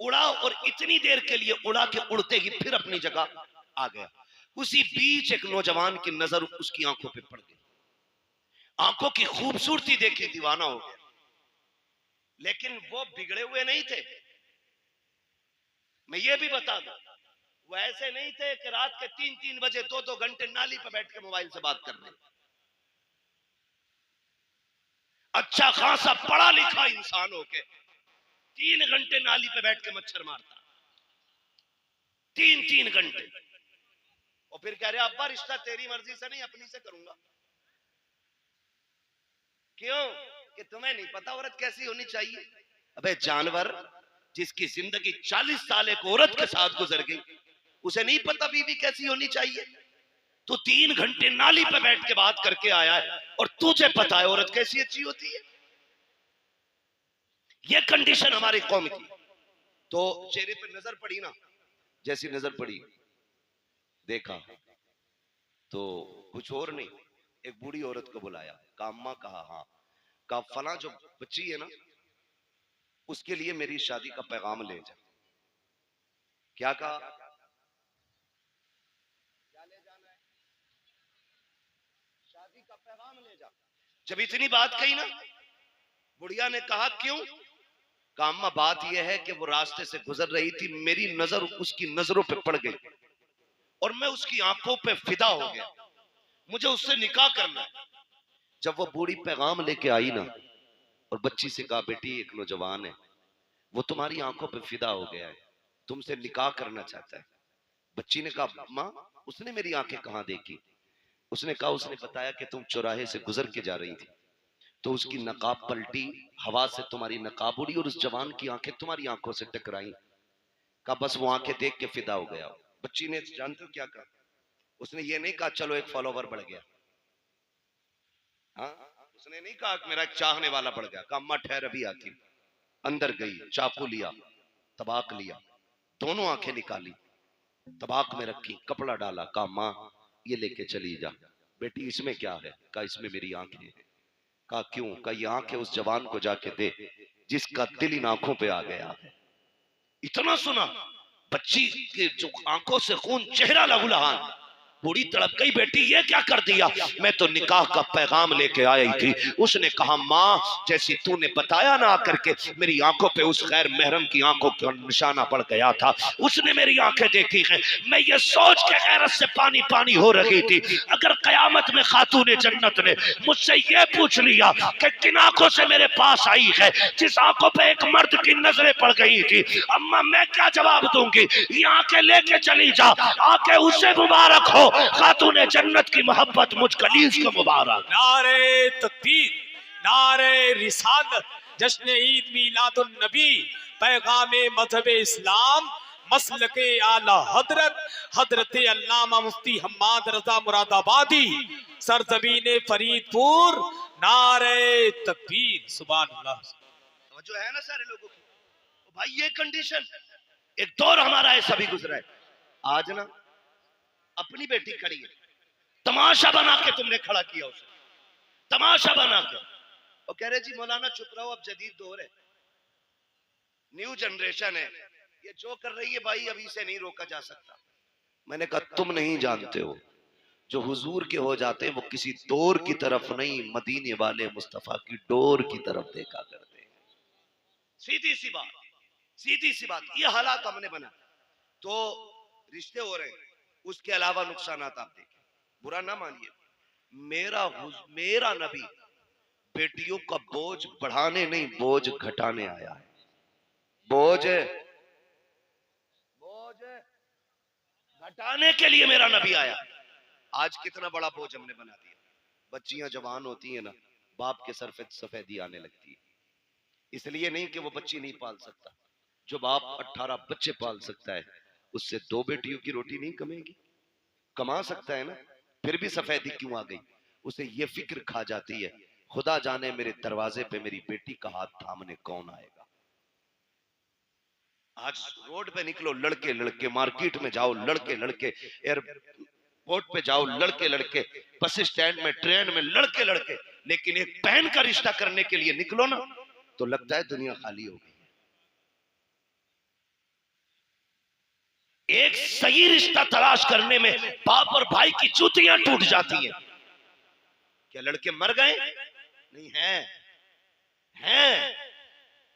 Speaker 1: उड़ा और इतनी देर के लिए उड़ा के उड़ते ही फिर अपनी जगह आ गया। उसी बीच एक नौजवान की नजर उसकी आंखों पे पड़ गई, आंखों की खूबसूरती देखे दीवाना हो गया। लेकिन वो बिगड़े हुए नहीं थे, मैं ये भी बता दूं, वो ऐसे नहीं थे कि रात के 3-3 बजे 2-2 घंटे नाली पे बैठ के मोबाइल से बात कर रहे। अच्छा खासा पढ़ा लिखा इंसान हो के 3 घंटे नाली पे बैठ के मच्छर मारता, 3-3 घंटे, और फिर कह रहे अब्बा रिश्ता तेरी मर्जी से नहीं अपनी से करूंगा। क्यों? कि तुम्हें नहीं पता औरत कैसी होनी चाहिए। अबे जानवर, जिसकी जिंदगी 40 साल एक औरत के साथ गुजर गई, उसे नहीं पता बीवी कैसी होनी चाहिए? तू 3 घंटे नाली पे बैठ के बात करके आया है और तुझे पता है औरत कैसी अच्छी होती है। ये कंडीशन हमारी कौम की। तो चेहरे पे नजर पड़ी ना, जैसी नजर पड़ी देखा तो कुछ और नहीं, एक बूढ़ी औरत को बुलाया, कहा अम्मा, कहा हाँ, कहा फला जो बच्ची है ना उसके लिए मेरी शादी का पैगाम ले जा। क्या कहा? क्या ले जाना है? शादी का पैगाम ले जा। जब इतनी बात कही ना, बुढ़िया ने कहा क्यों? कहा अम्मा बात यह है कि वो रास्ते से गुजर रही थी, मेरी नजर उसकी नजरों पे पड़ गई और मैं उसकी आंखों पे फिदा हो गया, मुझे उससे निकाह करना है। जब वो बूढ़ी पैगाम लेके आई ना और बच्ची से कहा बेटी एक नौजवान है, वो तुम्हारी आंखों पे फिदा हो गया है, तुमसे निकाह करना चाहता है। बच्ची ने कहा माँ, उसने मेरी आंखें कहाँ देखी? उसने कहा उसने बताया कि तुम चौराहे से गुजर के जा रही थी तो उसकी नकाब पलटी, हवा से तुम्हारी नकाब उड़ी और उस जवान की आंखें तुम्हारी आंखों से टकराई। कहा बस वो आंखें देख के फिदा हो गया। बच्ची ने जानते हो क्या कहा? उसने ये नहीं कहा चलो एक फॉलोवर बढ़ गया, हाँ, उसने नहीं कहा मेरा चाहने वाला बढ़ गया। कहा अम्मा ठहर अभी आती। अंदर गई, चाकू लिया, तबाक लिया, दोनों आंखें निकाली, तबाक में रखी, कपड़ा डाला, कहा माँ ये लेके चली जा। बेटी इसमें क्या है? कहा इसमें मेरी आंखें हैं। कहा क्यों? कहा ये आंखें उस जवान को जाके दे जिसका दिल इन आंखों पे आ गया है। इतना सुना, बच्ची के जो आंखों से खून, चेहरा लहूलुहान। बूढ़ी तड़प गई, बेटी ये क्या कर दिया? मैं तो निकाह का पैगाम लेके आई थी। उसने कहा माँ जैसी तूने बताया ना आकर के, मेरी आंखों पे उस गैर महरम की आंखों का निशाना पड़ गया था, उसने मेरी आंखें देखी हैं। मैं ये सोच के गैरत से पानी पानी हो रही थी, अगर कयामत में खातूने जन्नत ने मुझसे ये पूछ लिया कि किन आंखों से मेरे पास आई है, जिस आंखों पे एक मर्द की नजरें पड़ गई थी, अम्मा मैं क्या जवाब दूंगी? ये आंखें लेके चली जा, आंखें उससे मुबारक हो, खातूने जन्नत की मोहब्बत मुझ कलीस को मुबारक।
Speaker 3: नारे तकबीर, नारे रिसालत, जश्न ईद मीलादुन नबी, पैगामे मजहब इस्लाम, मसलके आला हजरत हजरत अल्लामा मुफ्ती हम्माद रजा मुरादाबादी, सरजमीन फरीदपुर, नारे तकबीर, सुभान अल्लाह।
Speaker 1: जो है ना सारे लोगों की, भाई ये कंडीशन, एक दौर हमारा ऐसा भी गुजरा है। आज ना अपनी बेटी खड़ी है, तमाशा बना के तुमने खड़ा किया उसे, तमाशा बना के, और कह रहे जी मौलाना चुप रहो, अब जदीद दौर है, न्यू जनरेशन है, ये जो कर रही है भाई अभी से नहीं रोका जा सकता। मैंने कहा तुम नहीं जानते हो, जो हुजूर के हो जाते हैं वो किसी दौर की तरफ नहीं, मदीने वाले मुस्तफा की डोर की तरफ देखा करते हैं। सीधी सी बात, सीधी सी बात। ये हालात हमने बना तो रिश्ते हो रहे हैं, उसके अलावा नुकसान आप देखें, बुरा ना मानिए। मेरा नबी बेटियों का बोझ बढ़ाने नहीं, बोझ घटाने आया है। बोझ हटाने के लिए मेरा नबी आया। आज कितना बड़ा बोझ हमने बना दिया। बच्चियां जवान होती है ना, बाप के सर पे सफेदी आने लगती है। इसलिए नहीं कि वो बच्ची नहीं पाल सकता। जो बाप 18 बच्चे पाल सकता है, उससे 2 बेटियों की रोटी नहीं कमेगी? कमा सकता है ना, फिर भी सफेदी क्यों आ गई? उसे ये फिक्र खा जाती है, खुदा जाने मेरे दरवाजे पे मेरी बेटी का हाथ थामने कौन आएगा। आज रोड पे निकलो, लड़के लड़के, मार्केट में जाओ लड़के लड़के, एयरपोर्ट पे जाओ लड़के लड़के, बस स्टैंड में, ट्रेन में लड़के लड़के, लेकिन एक बहन का रिश्ता करने के लिए निकलो ना तो लगता है दुनिया खाली हो गई। एक सही रिश्ता तलाश करने में बाप और भाई की जूतियां टूट जाती हैं। क्या लड़के मर गए? नहीं हैं,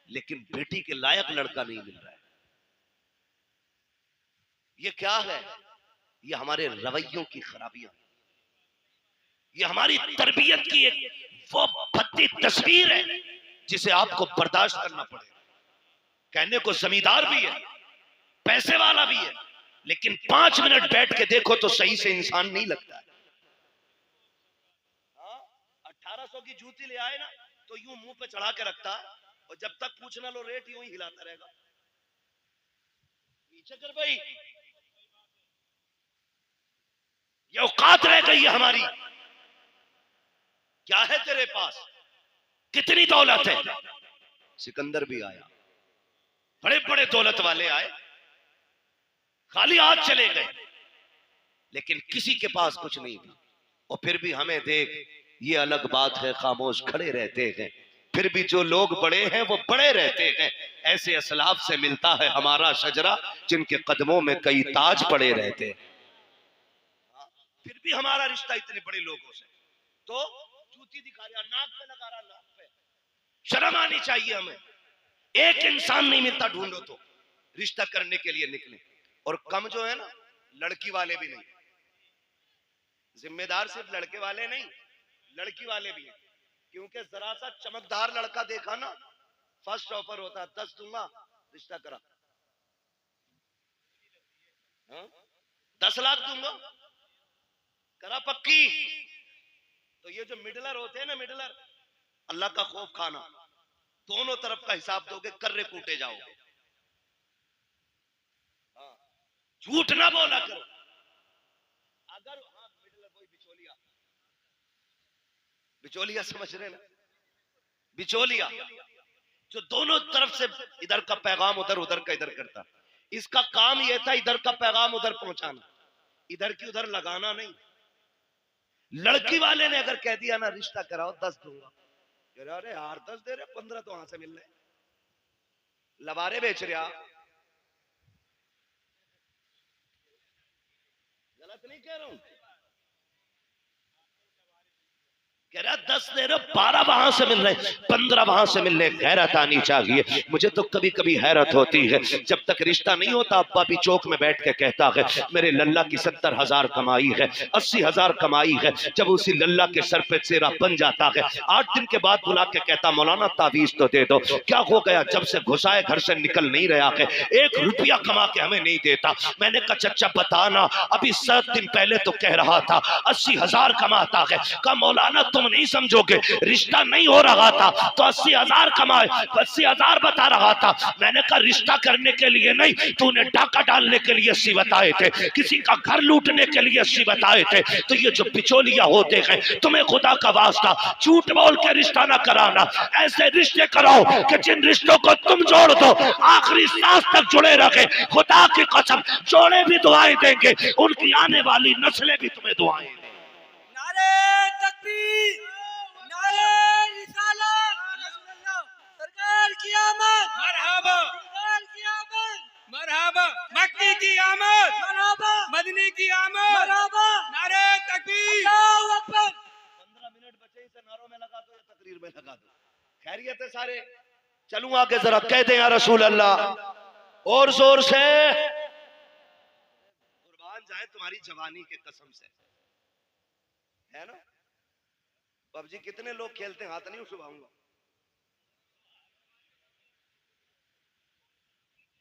Speaker 1: लेकिन बेटी के लायक लड़का नहीं मिल रहा है। ये क्या है? ये हमारे रवैयों की खराबियां, ये हमारी तरबियत की एक वो भद्दी तस्वीर है जिसे आपको बर्दाश्त करना पड़ेगा। कहने को जमींदार भी है, पैसे वाला भी है, लेकिन 5 मिनट बैठ के देखो तो सही से इंसान नहीं लगता है। 1800 की जूती ले आए ना तो यूं मुंह पे चढ़ा के रखता है, और जब तक पूछना लो रेट यूं ही हिलाता रहेगा। पीछे कर भाई, ये औकात रह गई है हमारी। क्या है तेरे पास? कितनी दौलत है? सिकंदर भी आया, बड़े बड़े दौलत वाले आए, खाली हाथ चले गए, लेकिन किसी के पास कुछ नहीं था। और फिर भी हमें देख, ये अलग बात है, खामोश खड़े रहते हैं। फिर भी जो लोग बड़े हैं वो बड़े रहते हैं। ऐसे असलाफ से मिलता है हमारा शजरा, जिनके कदमों में कई ताज पड़े रहते हैं। फिर भी हमारा रिश्ता इतने बड़े लोगों से, तो जूती दिखा रहा, नाक पे लगा रहा, नाक पे। शर्म आनी चाहिए हमें। एक इंसान नहीं मिलता, ढूंढो तो रिश्ता करने के लिए निकले। और कम जो है ना, लड़की वाले भी नहीं। जिम्मेदार सिर्फ लड़के वाले नहीं, लड़की वाले भी हैं। क्योंकि जरा सा चमकदार लड़का देखा ना, फर्स्ट ऑफर होता, 10 दूंगा, रिश्ता करा। 10 लाख दूंगा, करा पक्की। तो ये जो मिडलर होते हैं ना, मिडलर, अल्लाह का खौफ खाना, दोनों तरफ का हिसाब दोगे, कर्रे कूटे जाओगे। झूठ ना बोला करो। अगर मिडलर कोई बिचौलिया, बिचौलिया समझ रहे ना, बिचौलिया जो दोनों तरफ से इधर का पैगाम उधर, उधर का इधर करता, इसका काम यह था इधर का पैगाम उधर पहुंचाना, इधर की उधर लगाना नहीं। लड़की वाले ने अगर कह दिया ना रिश्ता कराओ, 10 दूंगा, अरे यार 10 दे रहे, 15 तो वहां से मिल रहे, लबारे बेच रहा। गलत नहीं कह रहा हूं, कह रहा 10 दे रहे, 12 वहां से मिल रहे, 15 वहां से मिल रहे। हैरत आनी चाहिए। मुझे तो कभी कभी हैरत होती है, जब तक रिश्ता नहीं होता, अब्बा भी चौक में बैठ के कहता है मेरे लल्ला की 70,000 कमाई है, 80,000 कमाई है। जब उसी लल्ला के सर पे चेहरा बन जाता है, 8 दिन के बाद बुला के कहता मौलाना तावीज तो दे दो। क्या हो गया? जब से घुसाए घर से निकल नहीं रहा है, 1 रुपया कमा के हमें नहीं देता। मैंने कहा चचा बताना, अभी 7 दिन पहले तो कह रहा था 80,000 कमाता है। कहा मौलाना तुम नहीं समझोगे, रिश्ता नहीं हो रहा था तो 80,000 कमाए, 80,000 बता रहा था। मैंने कहा रिश्ता करने के लिए नहीं, तूने डाका डालने के लिए 80 बताए थे, किसी का घर लूटने के लिए 80 बताए थे। तो ये जो बिचौलिया होते हैं, तुम्हें खुदा का वास्ता झूठ बोल के रिश्ता ना कराना। ऐसे रिश्ते कराओ कि जिन रिश्तों को तुम जोड़ दो, आखिरी सांस तक जुड़े रखे। खुदा की कसम, जोड़े भी दुआएं देंगे, उनकी आने वाली नस्लें भी तुम्हें दुआएं देंगी।
Speaker 4: नारे तकबीर, नारे रिसालत, सरकार की आमद,
Speaker 3: मरहबा,
Speaker 4: सरकार की आमद,
Speaker 3: मरहबा, मक्की की आमद,
Speaker 4: मरहबा,
Speaker 3: मदनी की आमद,
Speaker 4: मरहबा,
Speaker 3: नारे तकबीर।
Speaker 4: अल्लाहू अकबर।
Speaker 1: 15 मिनट बचे, इसे नारों में लगा दो या तकरीर में लगा दो। खैरियत है सारे? चलूं आगे, जरा कह दें या रसूल अल्लाह, और जोर से। कुर्बान जाए तुम्हारी जवानी के कसम से, है ना? पबजी कितने लोग खेलते हैं? हाथ नहीं उठवाऊंगा।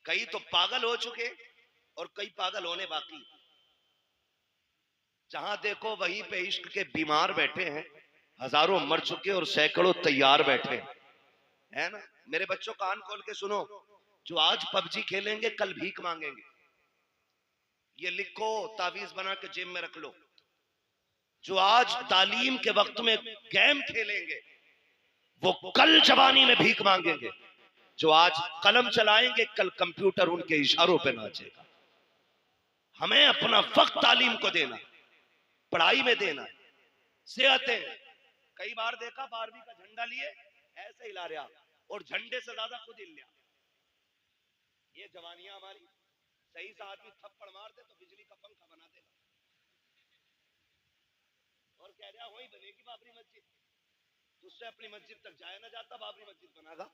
Speaker 1: कई तो पागल हो चुके और कई पागल होने बाकी। जहां देखो वहीं पे इश्क के बीमार बैठे हैं, हजारों मर चुके और सैकड़ों तैयार बैठे हैं, है ना। मेरे बच्चों कान खोल के सुनो, जो आज पबजी खेलेंगे कल भीख मांगेंगे, ये लिखो, तावीज बना के जेब में रख लो। जो आज तालीम के वक्त में गेम खेलेंगे वो कल जवानी में भीख मांगेंगे। जो आज कलम चलाएंगे कल कंप्यूटर उनके इशारों पे नाचेगा। हमें अपना वक्त तालीम को देना, पढ़ाई में देना। सेहतें, कई बार देखा 12वीं का झंडा लिए ऐसे हिला रहा और झंडे से ज्यादा खुद हिल लिया। ये जवानियां हमारी। सही से आदमी थप्पड़ मार दे तो बिजली का पंखा बना देगा और कह रहा वही बनेगी बाबरी मस्जिद। तुझसे अपनी मस्जिद तक जाया ना जाता, बाबरी मस्जिद बनागा।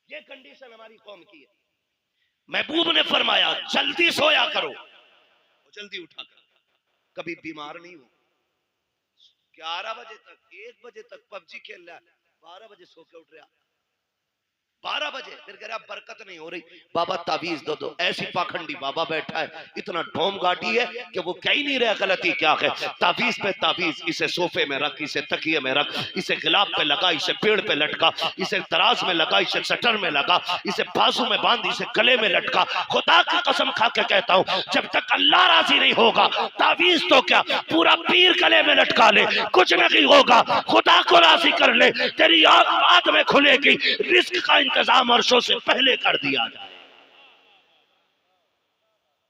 Speaker 1: ये कंडीशन हमारी कौम की है। महबूब ने फरमाया जल्दी सोया करो और जल्दी उठा करो, कभी बीमार नहीं हो। 11 बजे तक 1 बजे तक पबजी खेल रहा है, 12 बजे सो के उठ रहा, 12 बजे फिर कह रहा बरकत नहीं हो रही, बाबा तावीज दो दो। ऐसी पाखंडी बाबा बैठा है, इतना ढोम गाड़ी है कि वो कह ही नहीं रहा गलती क्या है। तावीज पे तावीज, इसे सोफे में रख, इसे तकिए में रख, इसे गिलाब पे लगा, इसे पेड़ पे लटका, इसे तराज में लगा, इसे शटर में लगा, इसे बाजू में बांध, इसे गले में लटका। खुदा की कसम खा के कहता हूं, जब तक अल्लाह राजी नहीं होगा तावीज तो क्या पूरा पीर गले में लटका ले, कुछ नहीं होगा। खुदा को राजी कर ले, तेरी आंख बाद में खुलेगी। रिस्क का इंतजाम अर्शों से पहले कर दिया जाए।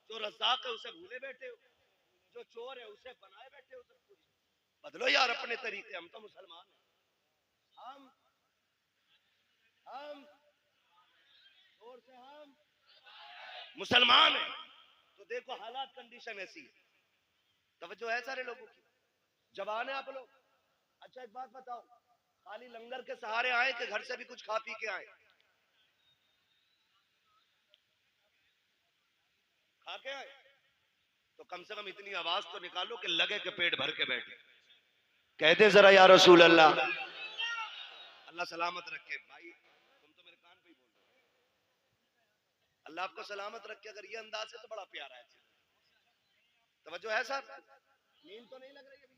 Speaker 1: जो रज़ाक है उसे भूले बैठे हो, जो चोर है उसे बनाए बैठे हो। सब कुछ बदलो यार अपने तरीके। हम तो मुसलमान हैं, हम जोर से हम मुसलमान हैं। तो देखो हालात कंडीशन ऐसी है। तवज्जो है सारे लोगों की, जवान है आप लोग। अच्छा एक बात बताओ, खाली लंगर के सहारे आए कि घर से भी कुछ खा पी के आए? खा के आए तो कम से कम इतनी आवाज तो निकालो कि लगे कि पेट भर के बैठे। कहते जरा या रसूल अल्लाह। अल्लाह सलामत रखे। भाई तुम तो मेरे कान पे ही बोल रहे हो। अल्लाह आपको सलामत रखे। अगर ये अंदाज है तो बड़ा प्यारा है। तवज्जो है साहब? नींद तो नहीं लग रही अभी,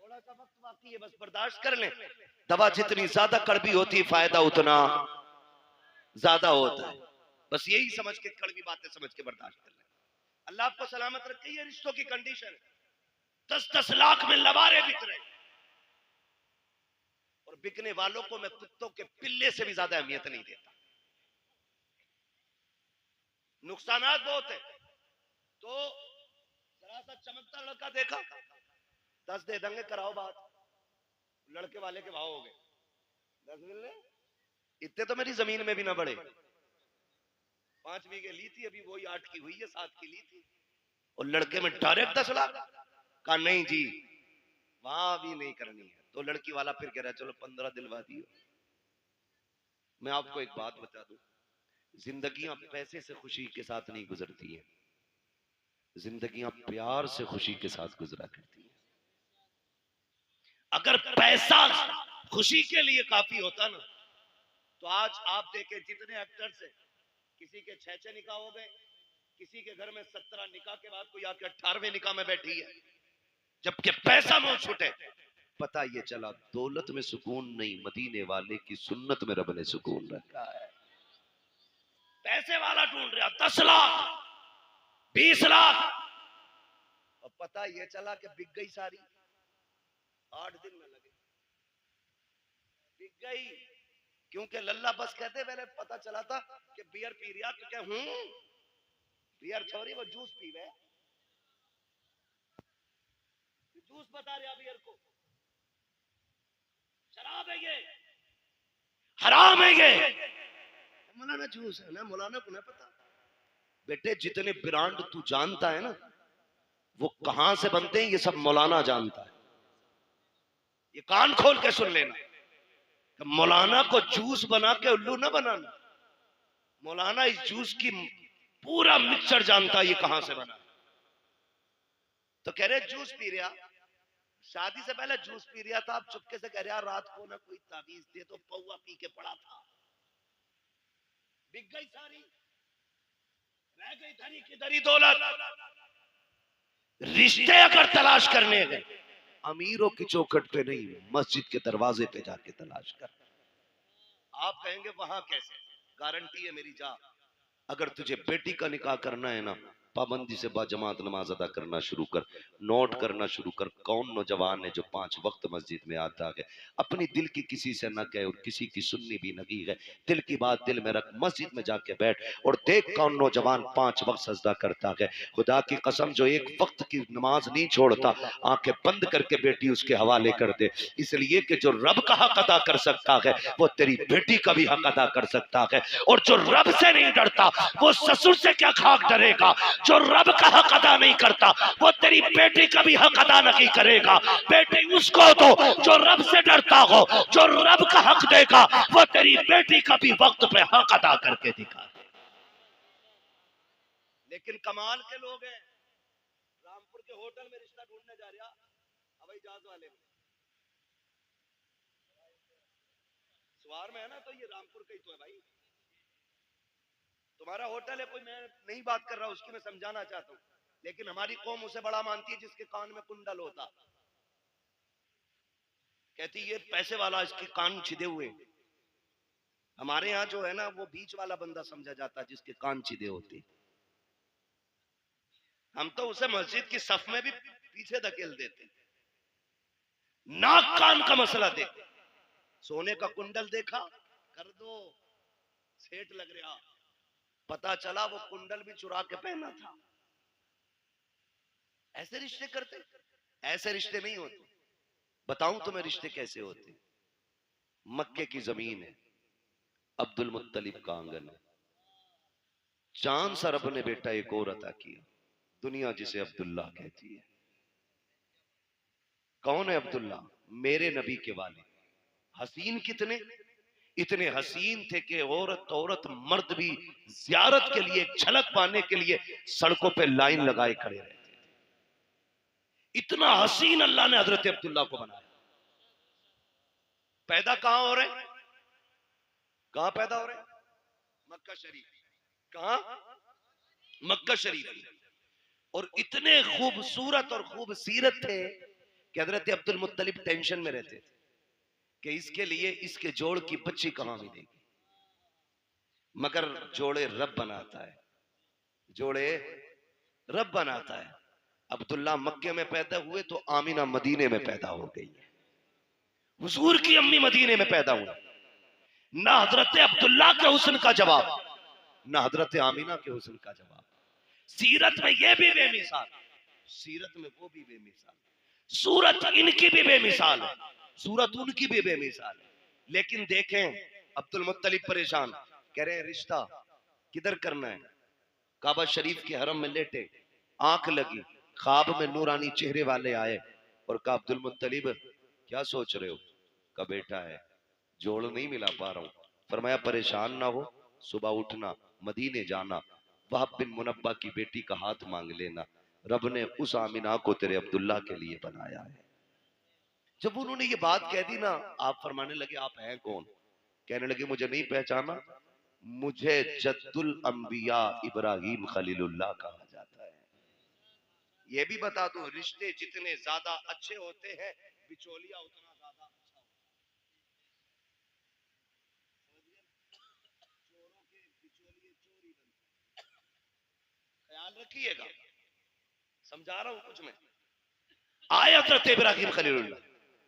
Speaker 1: थोड़ा सा वक्त बाकी है, बस बर्दाश्त कर लें। दवा जितनी ज्यादा कड़वी होती है फायदा उतना ज्यादा होता है। बस यही समझ के, कड़वी बातें समझ के बर्दाश्त कर लें। अल्लाह आपको सलामत रखे। ये रिश्तों की कंडीशन है। 10-10 लाख में लवारे बिक रहे और बिकने वालों को मैं कुत्तों के पिल्ले से भी ज्यादा अहमियत नहीं देता। नुकसानात बहुत है। तो जरा सा चमकता लड़का देखा, 10 दे देंगे, कराओ बात। लड़के वाले के भाव हो गए 10 मिलने। इतने तो मेरी जमीन में भी ना बढ़े। 5 बीघे ली थी, अभी वही 8 की हुई है, 7 की ली थी। और लड़के में डायरेक्ट 10 लाख का। नहीं जी वहां भी नहीं करनी है। तो लड़की वाला फिर कह रहा है चलो 15 दिलवा दियो। मैं आपको एक बात बता दूं, जिंदगियां पैसे से खुशी के साथ नहीं गुजरती हैं, जिंदगियां प्यार से खुशी के साथ गुजरा करती हैं। अगर पैसा खुशी के लिए काफी होता ना तो आज आप देखें जितने एक्टर्स हैं, किसी के 6 निकाह हो गए, किसी के घर में 17 निकाह के बाद कोई आके 18वें निकाह में बैठी है, जबकि पैसा मुंह छूटे। पता ये चला दौलत में सुकून नहीं, मदीने वाले की सुन्नत में रब ने सुकून रखा है। पैसे वाला ढूंढ रहा 10 लाख 20 लाख, और पता ये चला कि बिक गई सारी। 8 दिन में लगे बिक गई। क्योंकि लल्ला बस कहते मैंने पता चला था कि बियर पी रिया, तो क्या बियर छोरी वो जूस पीवे, जूस बता रहा बियर को। शराब है ये, हराम है ये। मौलाना जूस है ना, मौलाना को ना पता। बेटे जितने ब्रांड तू जानता है ना वो कहां से बनते हैं ये सब मौलाना जानता है। ये कान खोल के सुन लेना, मौलाना को जूस बना के उल्लू ना बनाना। मौलाना इस जूस की पूरा मिक्सचर जानता है ये कहां से बना। तो कह रहे जूस पी रहा, शादी से पहले जूस पी रहा था, अब चुपके से कह रहा रात को ना कोई तावीज दे तो पौवा पी के पड़ा था। बिक गई सारी, रह गई धरी की धरी दौलत। रिश्ते अगर तलाश करने गए, अमीरों की चौखट पे नहीं, मस्जिद के दरवाजे पे जाके तलाश कर। आप कहेंगे वहां कैसे? गारंटी है मेरी, जा। अगर तुझे बेटी का निकाह करना है ना, पाबंदी से बाजमात नमाज अदा करना शुरू कर। नोट करना शुरू कर, कौन नौजवान है जो 5 वक्त मस्जिद में आता है, अपनी दिल की किसी से न कहे और किसी की सुननी भी नहीं है, दिल की बात दिल में रख, मस्जिद में जाके बैठ और देख कौन नौजवान 5 वक्त सजदा करता है। खुदा की कसम, जो एक वक्त की नमाज नहीं छोड़ता, आंखें बंद करके बेटी उसके हवाले कर दे, इसलिए कि जो रब का हक अदा कर सकता है वो तेरी बेटी का भी हक अदा कर सकता है। और जो रब से नहीं डरता वो ससुर से क्या खाक डरेगा। जो रब का हक अदा नहीं करता वो तेरी बेटी का भी हक अदा नहीं करेगा। बेटी उसको दो जो रब से डरता हो, जो रब का हक देगा वो तेरी बेटी का भी वक्त पे हक अदा करके दिखा। लेकिन कमाल के लोग हैं, रामपुर के होटल में रिश्ता ढूंढने जा रहा, हवाई जहाज वाले सवार में है ना, तो ये रामपुर का ही तो है भाई। तुम्हारा होटल है, कोई मैं नहीं बात कर रहा, उसकी मैं समझाना चाहता हूँ, लेकिन हमारी कौम उसे बड़ा मानती है जिसके कान में कुंडल होता। कहती ये पैसे वाला, इसके कान छिदे हुए। हमारे यहाँ जो है ना, वो बीच वाला बंदा समझा जाता है जिसके कान छिदे होते। हम तो उसे मस्जिद की सफ में भी पीछे धकेल देते। नाक कान का मसला देख, सोने का कुंडल देखा, कर दो, सेठ लग रहा, पता चला वो कुंडल भी चुरा के पहना था। ऐसे रिश्ते करते? ऐसे रिश्ते नहीं होते। बताऊं तुम्हें रिश्ते कैसे होते? मक्के की जमीन है, अब्दुल मुत्तलिब का आंगन है, चांद सा रब ने बेटा एक और अता किया, दुनिया जिसे अब्दुल्ला कहती है। कौन है अब्दुल्ला? मेरे नबी के वाले। हसीन कितने? इतने हसीन थे कि औरत मर्द भी जियारत के लिए, झलक पाने के लिए सड़कों पे लाइन लगाए खड़े रहते थे। इतना हसीन अल्लाह ने हजरत अब्दुल्ला को बनाया। पैदा कहां हो रहे? कहां पैदा हो रहे? मक्का शरीफ। कहां? मक्का शरीफ। और इतने खूबसूरत और खूबसीरत थे कि हजरत अब्दुल मुत्तलिब टेंशन में रहते थे कि इसके लिए इसके जोड़ की बच्ची कहां मिलेगी। मगर जोड़े रब बनाता है, जोड़े रब बनाता है। अब्दुल्ला मक्के में पैदा हुए तो आमिना मदीने में पैदा हो गई। हुजूर की अम्मी मदीने में पैदा हुई। ना हजरत अब्दुल्ला के हुस्न का जवाब, ना हजरत आमिना के हुस्न का जवाब। सीरत में ये भी बेमिसाल, सीरत में वो भी बेमिसाल, सूरत इनकी भी बेमिसाल है, सूरत उनकी भी बेमिसाल है। लेकिन देखें अब्दुल मुत्तलिब परेशान, कह रहे हैं रिश्ता किधर करना है? काबा शरीफ के हरम में लेटे, आंख लगी, ख्वाब में नूरानी चेहरे वाले आए और कहा अब्दुल मुत्तलिब क्या सोच रहे हो? का बेटा है, जोड़ नहीं मिला पा रहा हूं। फरमाया परेशान ना हो, सुबह उठना, मदीने जाना, वहाब बिन मुनब्बा की बेटी का हाथ मांग लेना, रब ने उस आमिना को तेरे अब्दुल्ला के लिए बनाया है। जब उन्होंने ये बात कह दी ना, आप फरमाने लगे आप हैं कौन? कहने लगे मुझे नहीं पहचाना, मुझे जद्दुल अंबिया इब्राहिम खलीलुल्लाह कहा जाता है। ये भी बता दूं, रिश्ते जितने ज्यादा अच्छे होते हैं बिचौलिया उतना ज्यादा अच्छा होता है। चोरों के बिचौलिए चोरी बनते, ख्याल रखिएगा, समझा रहा हूं कुछ मैं। आया हज़रत इब्राहिम खलीलुल्लाह,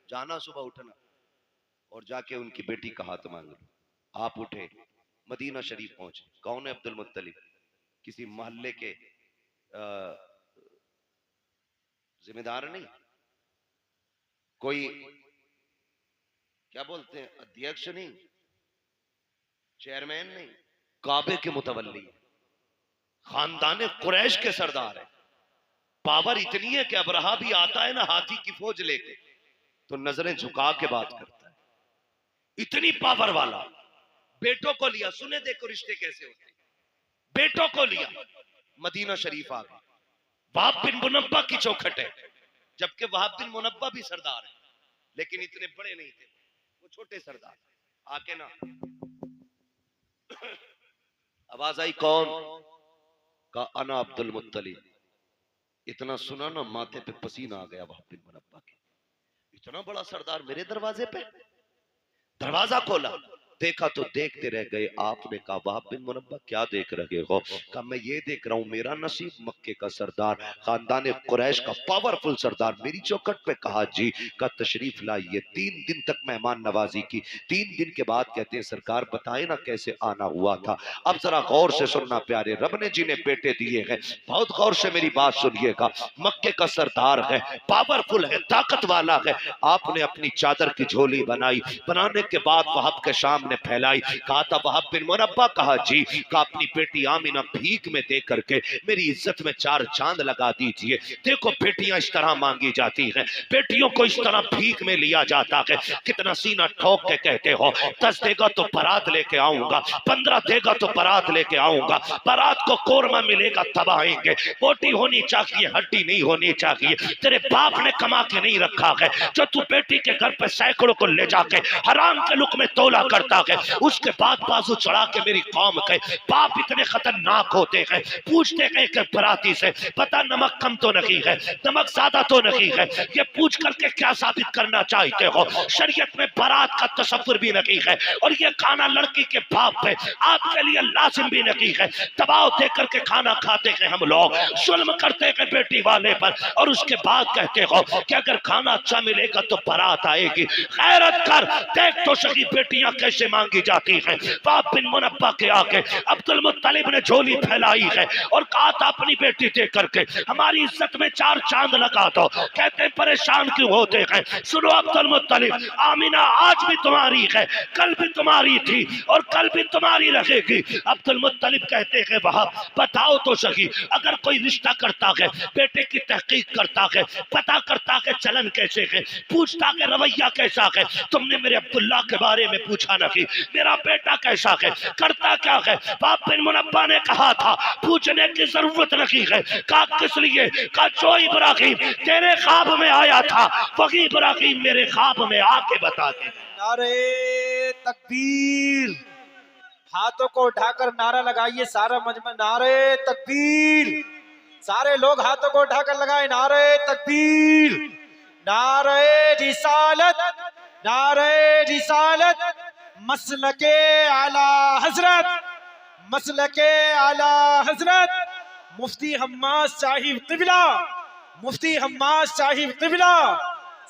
Speaker 1: जाना सुबह उठना और जाके उनकी बेटी का हाथ मांग लो। आप उठे, मदीना शरीफ पहुंचे। कौन है अब्दुल मुत्तलिब? किसी मोहल्ले के जिम्मेदार नहीं, कोई क्या बोलते हैं अध्यक्ष नहीं, चेयरमैन नहीं, काबे के मुतवल्ली, खानदान कुरैश के सरदार है। पावर इतनी है कि अबरहा भी आता है ना हाथी की फौज लेके तो नजरें झुका के बात करता है, इतनी पावर वाला। बेटों को लिया, सुने देखो रिश्ते कैसे होते। बेटों को लिया, मदीना शरीफ आ गए। वहाब बिन मुनब्बा की चौखट है, जबकि वहाब बिन मुनब्बा भी सरदार है, लेकिन इतने बड़े नहीं थे, वो छोटे सरदार। आके ना आवाज आई, कौन? का अना अब्दुल मुत्तलिब। इतना सुना ना माथे पे पसीना आ गया वहाब बिन मुनब्बा के। इतना बड़ा सरदार मेरे दरवाजे पे। दरवाजा खोला, देखा तो देखते रह गए। आपने कहा वहाब बिन मुनब्बा क्या देख रहे हो? कहा मैं ये देख रहा हूं मेरा नसीब मक्के का सरदार, खानदान कुरैश का पावरफुल सरदार मेरी चौखट पे। कहा जी। का तशरीफ लाइए। 3 दिन तक मेहमान नवाजी की। 3 दिन के बाद कहते हैं सरकार बताए ना कैसे आना हुआ था। अब जरा गौर से सुनना प्यारे, रब ने जिन्हें बेटे दिए हैं बहुत गौर से मेरी बात सुनिएगा। मक्के का सरदार है, पावरफुल है, ताकत वाला है। आपने अपनी चादर की झोली बनाई, बनाने के बाद वहाब के सामने फैलाई। कहा था वहाब बिन मुनब्बा। कहा जी। कहा अपनी बेटी आमिना भीख में दे करके मेरी इज्जत में 4 चांद लगा दीजिए। देखो बेटियां इस तरह मांगी जाती हैं, बेटियों को इस तरह भीख में लिया जाता है। कितना सीना ठोक के कहते हो 10 देगा तो बारात लेके आऊंगा, 15 देगा तो बारात लेके आऊंगा। बारात को कोरमा मिलेगा तब आएंगे। बोटी होनी चाहिए, हड्डी नहीं होनी चाहिए। तेरे बाप ने कमा के नहीं रखा है जो तू बेटी के घर पे सैकड़ों को ले जाके हराम के लुक में तोला करता है। उसके बाद बाजू चढ़ा के मेरी कौम के बाप इतने खतरनाक होते हैं, पूछते हैं कि बराती से पता नमक कम तो नहीं है, नमक ज्यादा तो नहीं है। ये पूछ करके क्या साबित करना चाहते हो? शरीयत में बारात का तसव्वुर भी नहीं है और ये खाना लड़की के बाप पे आपके लिए लाजिम भी नहीं है। दबाव दे करके खाना खाते हैं हम लोग, जुल्म करते हैं बेटी वाले पर और उसके बाद कहते हो कि अगर खाना अच्छा मिलेगा तो बारात आएगी। गैरत कर, देख तो सही बेटियां कैसे मांगी जाती हैं। वहाब बिन मुनब्बा के आके अब्दुल मुत्तलिब ने झोली फैलाई है और कहा था अपनी बेटी दे करके हमारी इज्जत में 4 चांद लगा दो। कहते हैं परेशान क्यों होते हैं? सुनो अब्दुल मुत्तलिब, आमिना आज भी तुम्हारी है, कल भी तुम्हारी थी और कल भी तुम्हारी रहेगी। अब्दुल मुत्तलिब कहते हैं वहाब बताओ तो सही, अगर कोई रिश्ता करता है, बेटे की तहकीक करता है, पता करता है चलन कैसे है, पूछता है रवैया कैसा है। तुमने मेरे अब्दुल्ला के बारे में पूछा नहीं, मेरा बेटा कैसा है, करता क्या है? वहाब बिन मुनब्बा ने कहा था पूछने की जरूरत नहीं है। कहा किस लिए? कहा जो इब्राहिम तेरे ख्वाब में आया था वही इब्राहिम मेरे ख्वाब में आके बता दे।
Speaker 2: नारे तकबीर, हाथों को उठाकर नारा लगाइए सारा मजमा। नारे तकबीर, सारे लोग हाथों को उठाकर लगाए। नारे तकबीर, नारे रिसालत, नारे रिसालत, मसलके आला हजरत, मसलके आला हजरत मुफ्ती हम्माद साहिब क़िबला, मुफ्ती हम्माद साहिब क़िबला।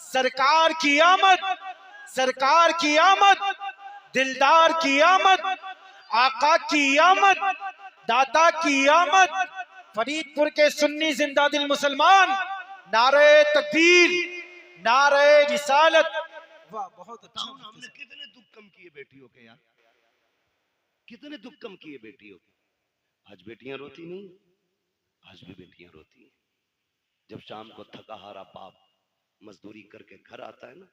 Speaker 2: सरकार की आमद, सरकार की आमद, दिलदार की आमद, आका की आमद, दाता की आमद, फरीदपुर के सुन्नी जिंदा दिल मुसलमान। नारे तकबीर, नारे रिसालत। वाह, बहुत अच्छा।
Speaker 1: हमने कितने दुख कम किए बेटियों के यार, कितने दुख कम किए बेटियों के। आज बेटियां रोती नहीं, आज भी बेटियां रोती हैं। जब शाम को थका हारा बाप मजदूरी करके घर आता है ना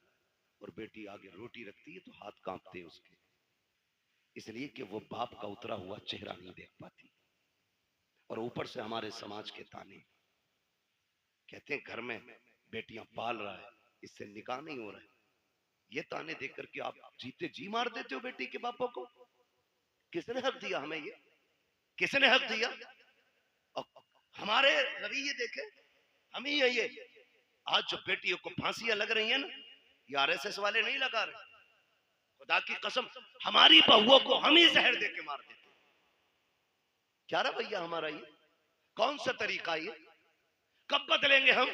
Speaker 1: और बेटी आगे रोटी रखती है तो हाथ कांपते हैं उसके, इसलिए कि वो बाप का उतरा हुआ चेहरा नहीं देख पाती। और ऊपर से हमारे समाज के ताने, कहते हैं घर में बेटियां पाल रहा है इससे निकाह नहीं हो रहा है। ये ताने देख करके आप जीते जी मार देते हो बेटी के बापों को। किसने हक दिया हमें? ये किसने हक दिया? और हमारे रवैये देखे हम ही ये आज जो बेटियों को फांसियां लग रही है ना, ये आरएसएस वाले नहीं लगा रहे। खुदा की कसम हमारी बहुओं को हम ही जहर दे के मार देते। क्या रवैया हमारा ये? कौन सा तरीका ये? कब बदलेंगे हम?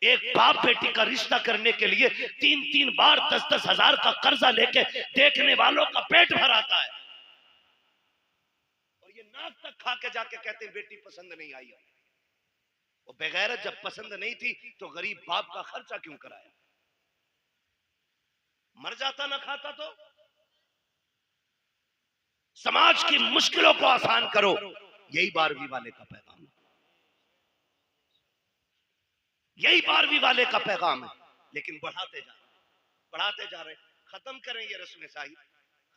Speaker 1: एक बाप बेटी का रिश्ता करने के लिए 3-3 बार 10-10 हजार का कर्जा लेके देखने वालों का पेट भराता है और ये नाक तक खा के जाके कहते हैं बेटी पसंद नहीं आई। और बेगैरत जब पसंद नहीं थी तो गरीब बाप का खर्चा क्यों कराया? मर जाता ना खाता तो। समाज की मुश्किलों को आसान करो, यही 12वीं वाले का पैगाम है, यही 12वीं वाले का पैगाम है। लेकिन बढ़ाते जा रहे। खत्म करें ये रस्म शाही,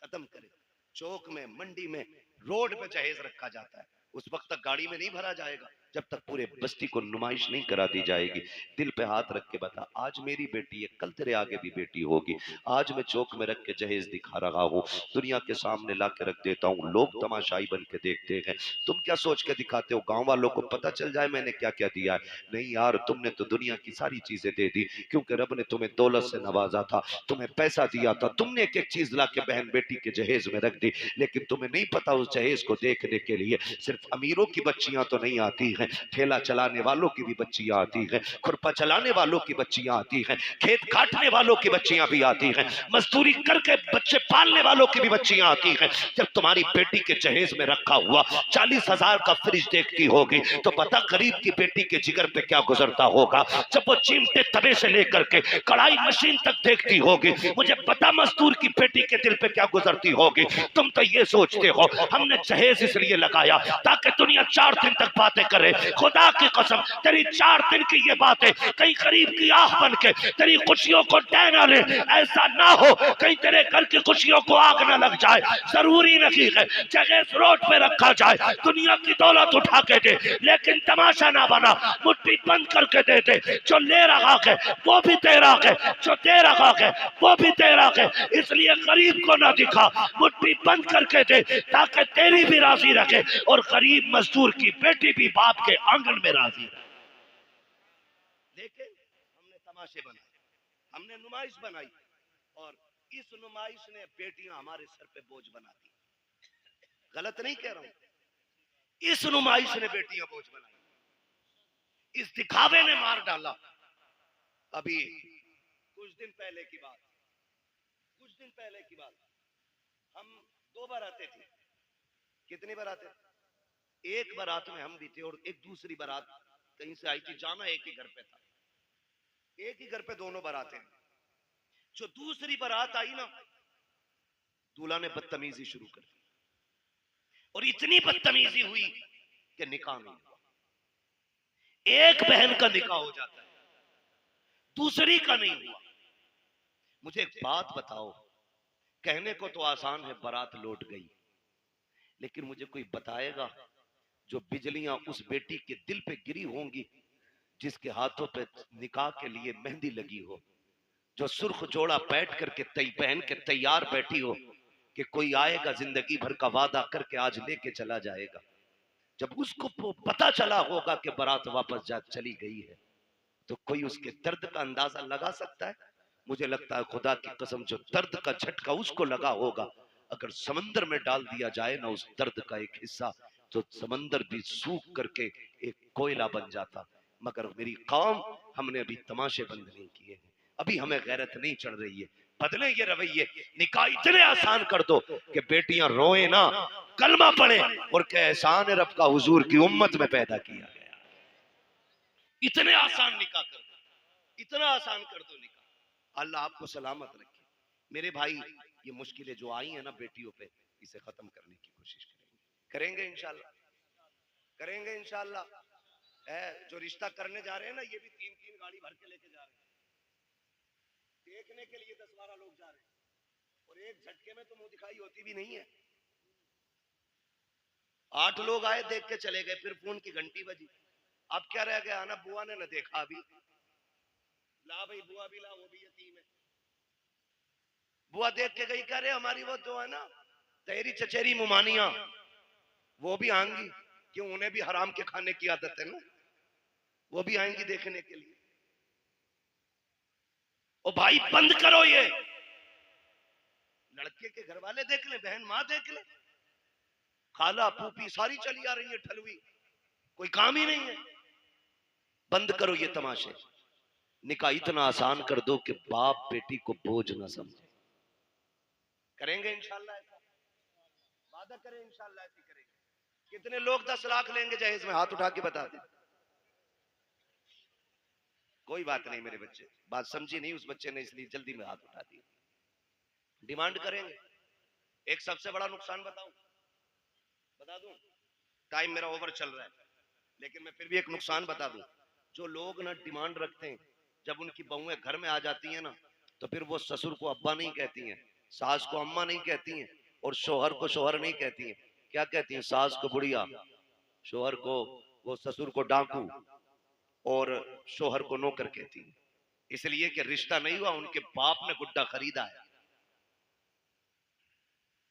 Speaker 1: खत्म करें। चौक में, मंडी में, रोड पे जहेज रखा जाता है, उस वक्त तक गाड़ी में नहीं भरा जाएगा। जब तक पूरे बस्ती को नुमाइश नहीं करा दी जाएगी। दिल पे हाथ रख के बता, आज मेरी बेटी है, कल तेरे आगे भी बेटी होगी। आज मैं चौक में रख के जहेज दिखा रहा हूँ, दुनिया के सामने ला के रख देता हूँ, लोग तमाशाई बन के देखते हैं। तुम क्या सोच के दिखाते हो, गांव वालों को पता चल जाए मैंने क्या क्या दिया है? नहीं यार, तुमने तो दुनिया की सारी चीजें दे दी, क्योंकि रब ने तुम्हें दौलत से नवाजा था, तुम्हें पैसा दिया था, तुमने एक एक चीज ला के बहन बेटी के जहेज में रख दी। लेकिन तुम्हें नहीं पता उस जहेज को देखने के लिए सिर्फ अमीरों की बच्चियां तो नहीं आती हैं, ठेला चलाने वालों की भी बच्चियां आती हैं, खुरपा चलाने वालों की बच्चियां आती हैं, खेत काटने वालों की बच्चियां भी आती हैं, मजदूरी करके बच्चे पालने वालों की भी बच्चियां आती हैं। जब तुम्हारी बेटी के जहेज में रखा हुआ 40,000 का फ्रिज देखती होगी तो पता गरीब की बेटी के जिगर पे क्या गुजरता होगा। जब वो चिमटे तवे से लेकर के कढ़ाई मशीन तक देखती होगी, मुझे पता मजदूर की बेटी के दिल पे क्या गुजरती होगी। तुम तो ये सोचते हो हमने जहेज इसलिए लगाया ताकि दुनिया 4 दिन तक बातें करे। खुदा की कसम, तेरी 4 दिन की ये बातें कहीं गरीब की आह बन के तेरी खुशियों को ढह ना ले। ऐसा ना हो कहीं तेरे घर की खुशियों को आग ना लग जाए। जरूरी नहीं है जहेज रोड पे रखा जाए, दुनिया की दौलत उठा के दे, लेकिन तमाशा ना बना, मुट्ठी बंद करके दे दे। जो ले रहा है वो भी तेरा है, जो दे रहा है वो भी तेरा है। इसलिए गरीब को ना दिखा, मुट्ठी बंद करके दे ताकि तेरी भी राजी रखे और गरीब मजदूर की बेटी भी बाप के आंगन में राजी रहे। देखे, हमने तमाशे बनाए, हमने नुमाइश बनाई, और इस नुमाइश ने बेटियां हमारे सर पे बोझ बना दी। गलत नहीं कह रहा हूं, इस नुमाइश ने बेटियां बोझ बनाई, इस दिखावे ने मार डाला। अभी कुछ दिन पहले की बात, हम 2 बारातें थी। कितनी बारातें? एक बारात में हम भी थे और एक दूसरी बारात कहीं से आई थी, जाना एक ही घर पे था, एक ही घर पे दोनों बारातें। जो दूसरी बारात आई ना, दूल्हा ने बदतमीजी शुरू कर दी, और इतनी बदतमीजी हुई कि निकाह नहीं हुआ। एक बहन का निकाह हो जाता है, दूसरी का नहीं हुआ। मुझे एक बात बताओ, कहने को तो आसान है बारात लौट गई, लेकिन मुझे कोई बताएगा जो बिजलियां उस बेटी के दिल पे गिरी होंगी जिसके हाथों पे निकाह के लिए मेहंदी लगी हो, जो सुर्ख जोड़ा बैठ करके पहन के तैयार बैठी हो कि कोई आएगा जिंदगी भर का वादा करके आज लेके चला जाएगा। जब उसको पता चला होगा कि बारात वापस जा चली गई है, तो कोई उसके दर्द का अंदाजा लगा सकता है? मुझे लगता है खुदा की कसम, जो दर्द का झटका उसको लगा होगा, अगर समंदर में डाल दिया जाए ना उस दर्द का एक हिस्सा, तो समंदर भी सूख करके एक कोयला बन जाता। मगर मेरी कौम, हमने अभी तमाशे बंद नहीं किए हैं, अभी हमें गैरत नहीं चढ़ रही है। बदले ये रवैये, निकाह इतने आसान कर दो कि बेटियां रोए ना, कलमा पढ़े और के एहसान है रब का हुजूर की उम्मत में पैदा किया गया। इतने आसान निकाह कर दो, इतना आसान कर दो निकाह। अल्लाह आपको सलामत रखे। मेरे भाई, ये मुश्किलें जो आई हैं ना बेटियों पे, इसे खत्म करने की कोशिश करेंगे इंशाल्लाह, करेंगे इंशाल्लाह। जो रिश्ता करने जा रहे हैं ना, ये भी 3-3 गाड़ी भर के लेके जा रहे हैं, देखने के लिए 10-12 लोग जा रहे हैं, और एक झटके में तो मुंह दिखाई होती भी नहीं है। 8 लोग आए, देख के चले गए, फिर फोन की घंटी बजी। अब क्या रह गया ना, बुआ ने न देखा अभी, ला भाई बुआ भी ला, वो भी यतीम है। बुआ देख के गई, कह रहे हमारी वो तो है ना तेरी चचेरी मुमानिया, वो भी आएंगी, क्यों, उन्हें भी हराम के खाने की आदत है ना, वो भी आएंगी देखने के लिए। ओ भाई बंद करो, ये लड़के के घर वाले देख ले, बहन माँ देख ले, खाला फूफी सारी चली आ रही है ठलवी, कोई काम ही नहीं है। बंद करो ये तमाशे, निकाह इतना आसान कर दो कि बाप बेटी को बोझ ना समझे। करेंगे इंशाल्लाह, ऐसा वादा करें इंशाल्लाह, ऐसी करेंगे। कितने लोग 10 लाख लेंगे जहेज में? हाथ उठा के बता दे। कोई बात नहीं मेरे बच्चे, बात समझी नहीं उस बच्चे ने, इसलिए जल्दी में हाथ उठा दिया। डिमांड करेंगे। एक सबसे बड़ा नुकसान बता दूं, टाइम मेरा ओवर चल रहा है, लेकिन मैं फिर भी एक नुकसान बता दूं। जो लोग ना डिमांड रखते हैं, जब उनकी बहुएं घर में आ जाती हैं ना, तो फिर वो ससुर को अब्बा नहीं कहती हैं, सास को अम्मा नहीं कहती हैं, और शोहर को शोहर नहीं कहती हैं। क्या कहती हैं? सास को बुढ़िया, शोहर को वो ससुर को डाकू और शोहर को नौकर कहती है, इसलिए कि रिश्ता नहीं हुआ, उनके बाप ने गुड्डा खरीदा है।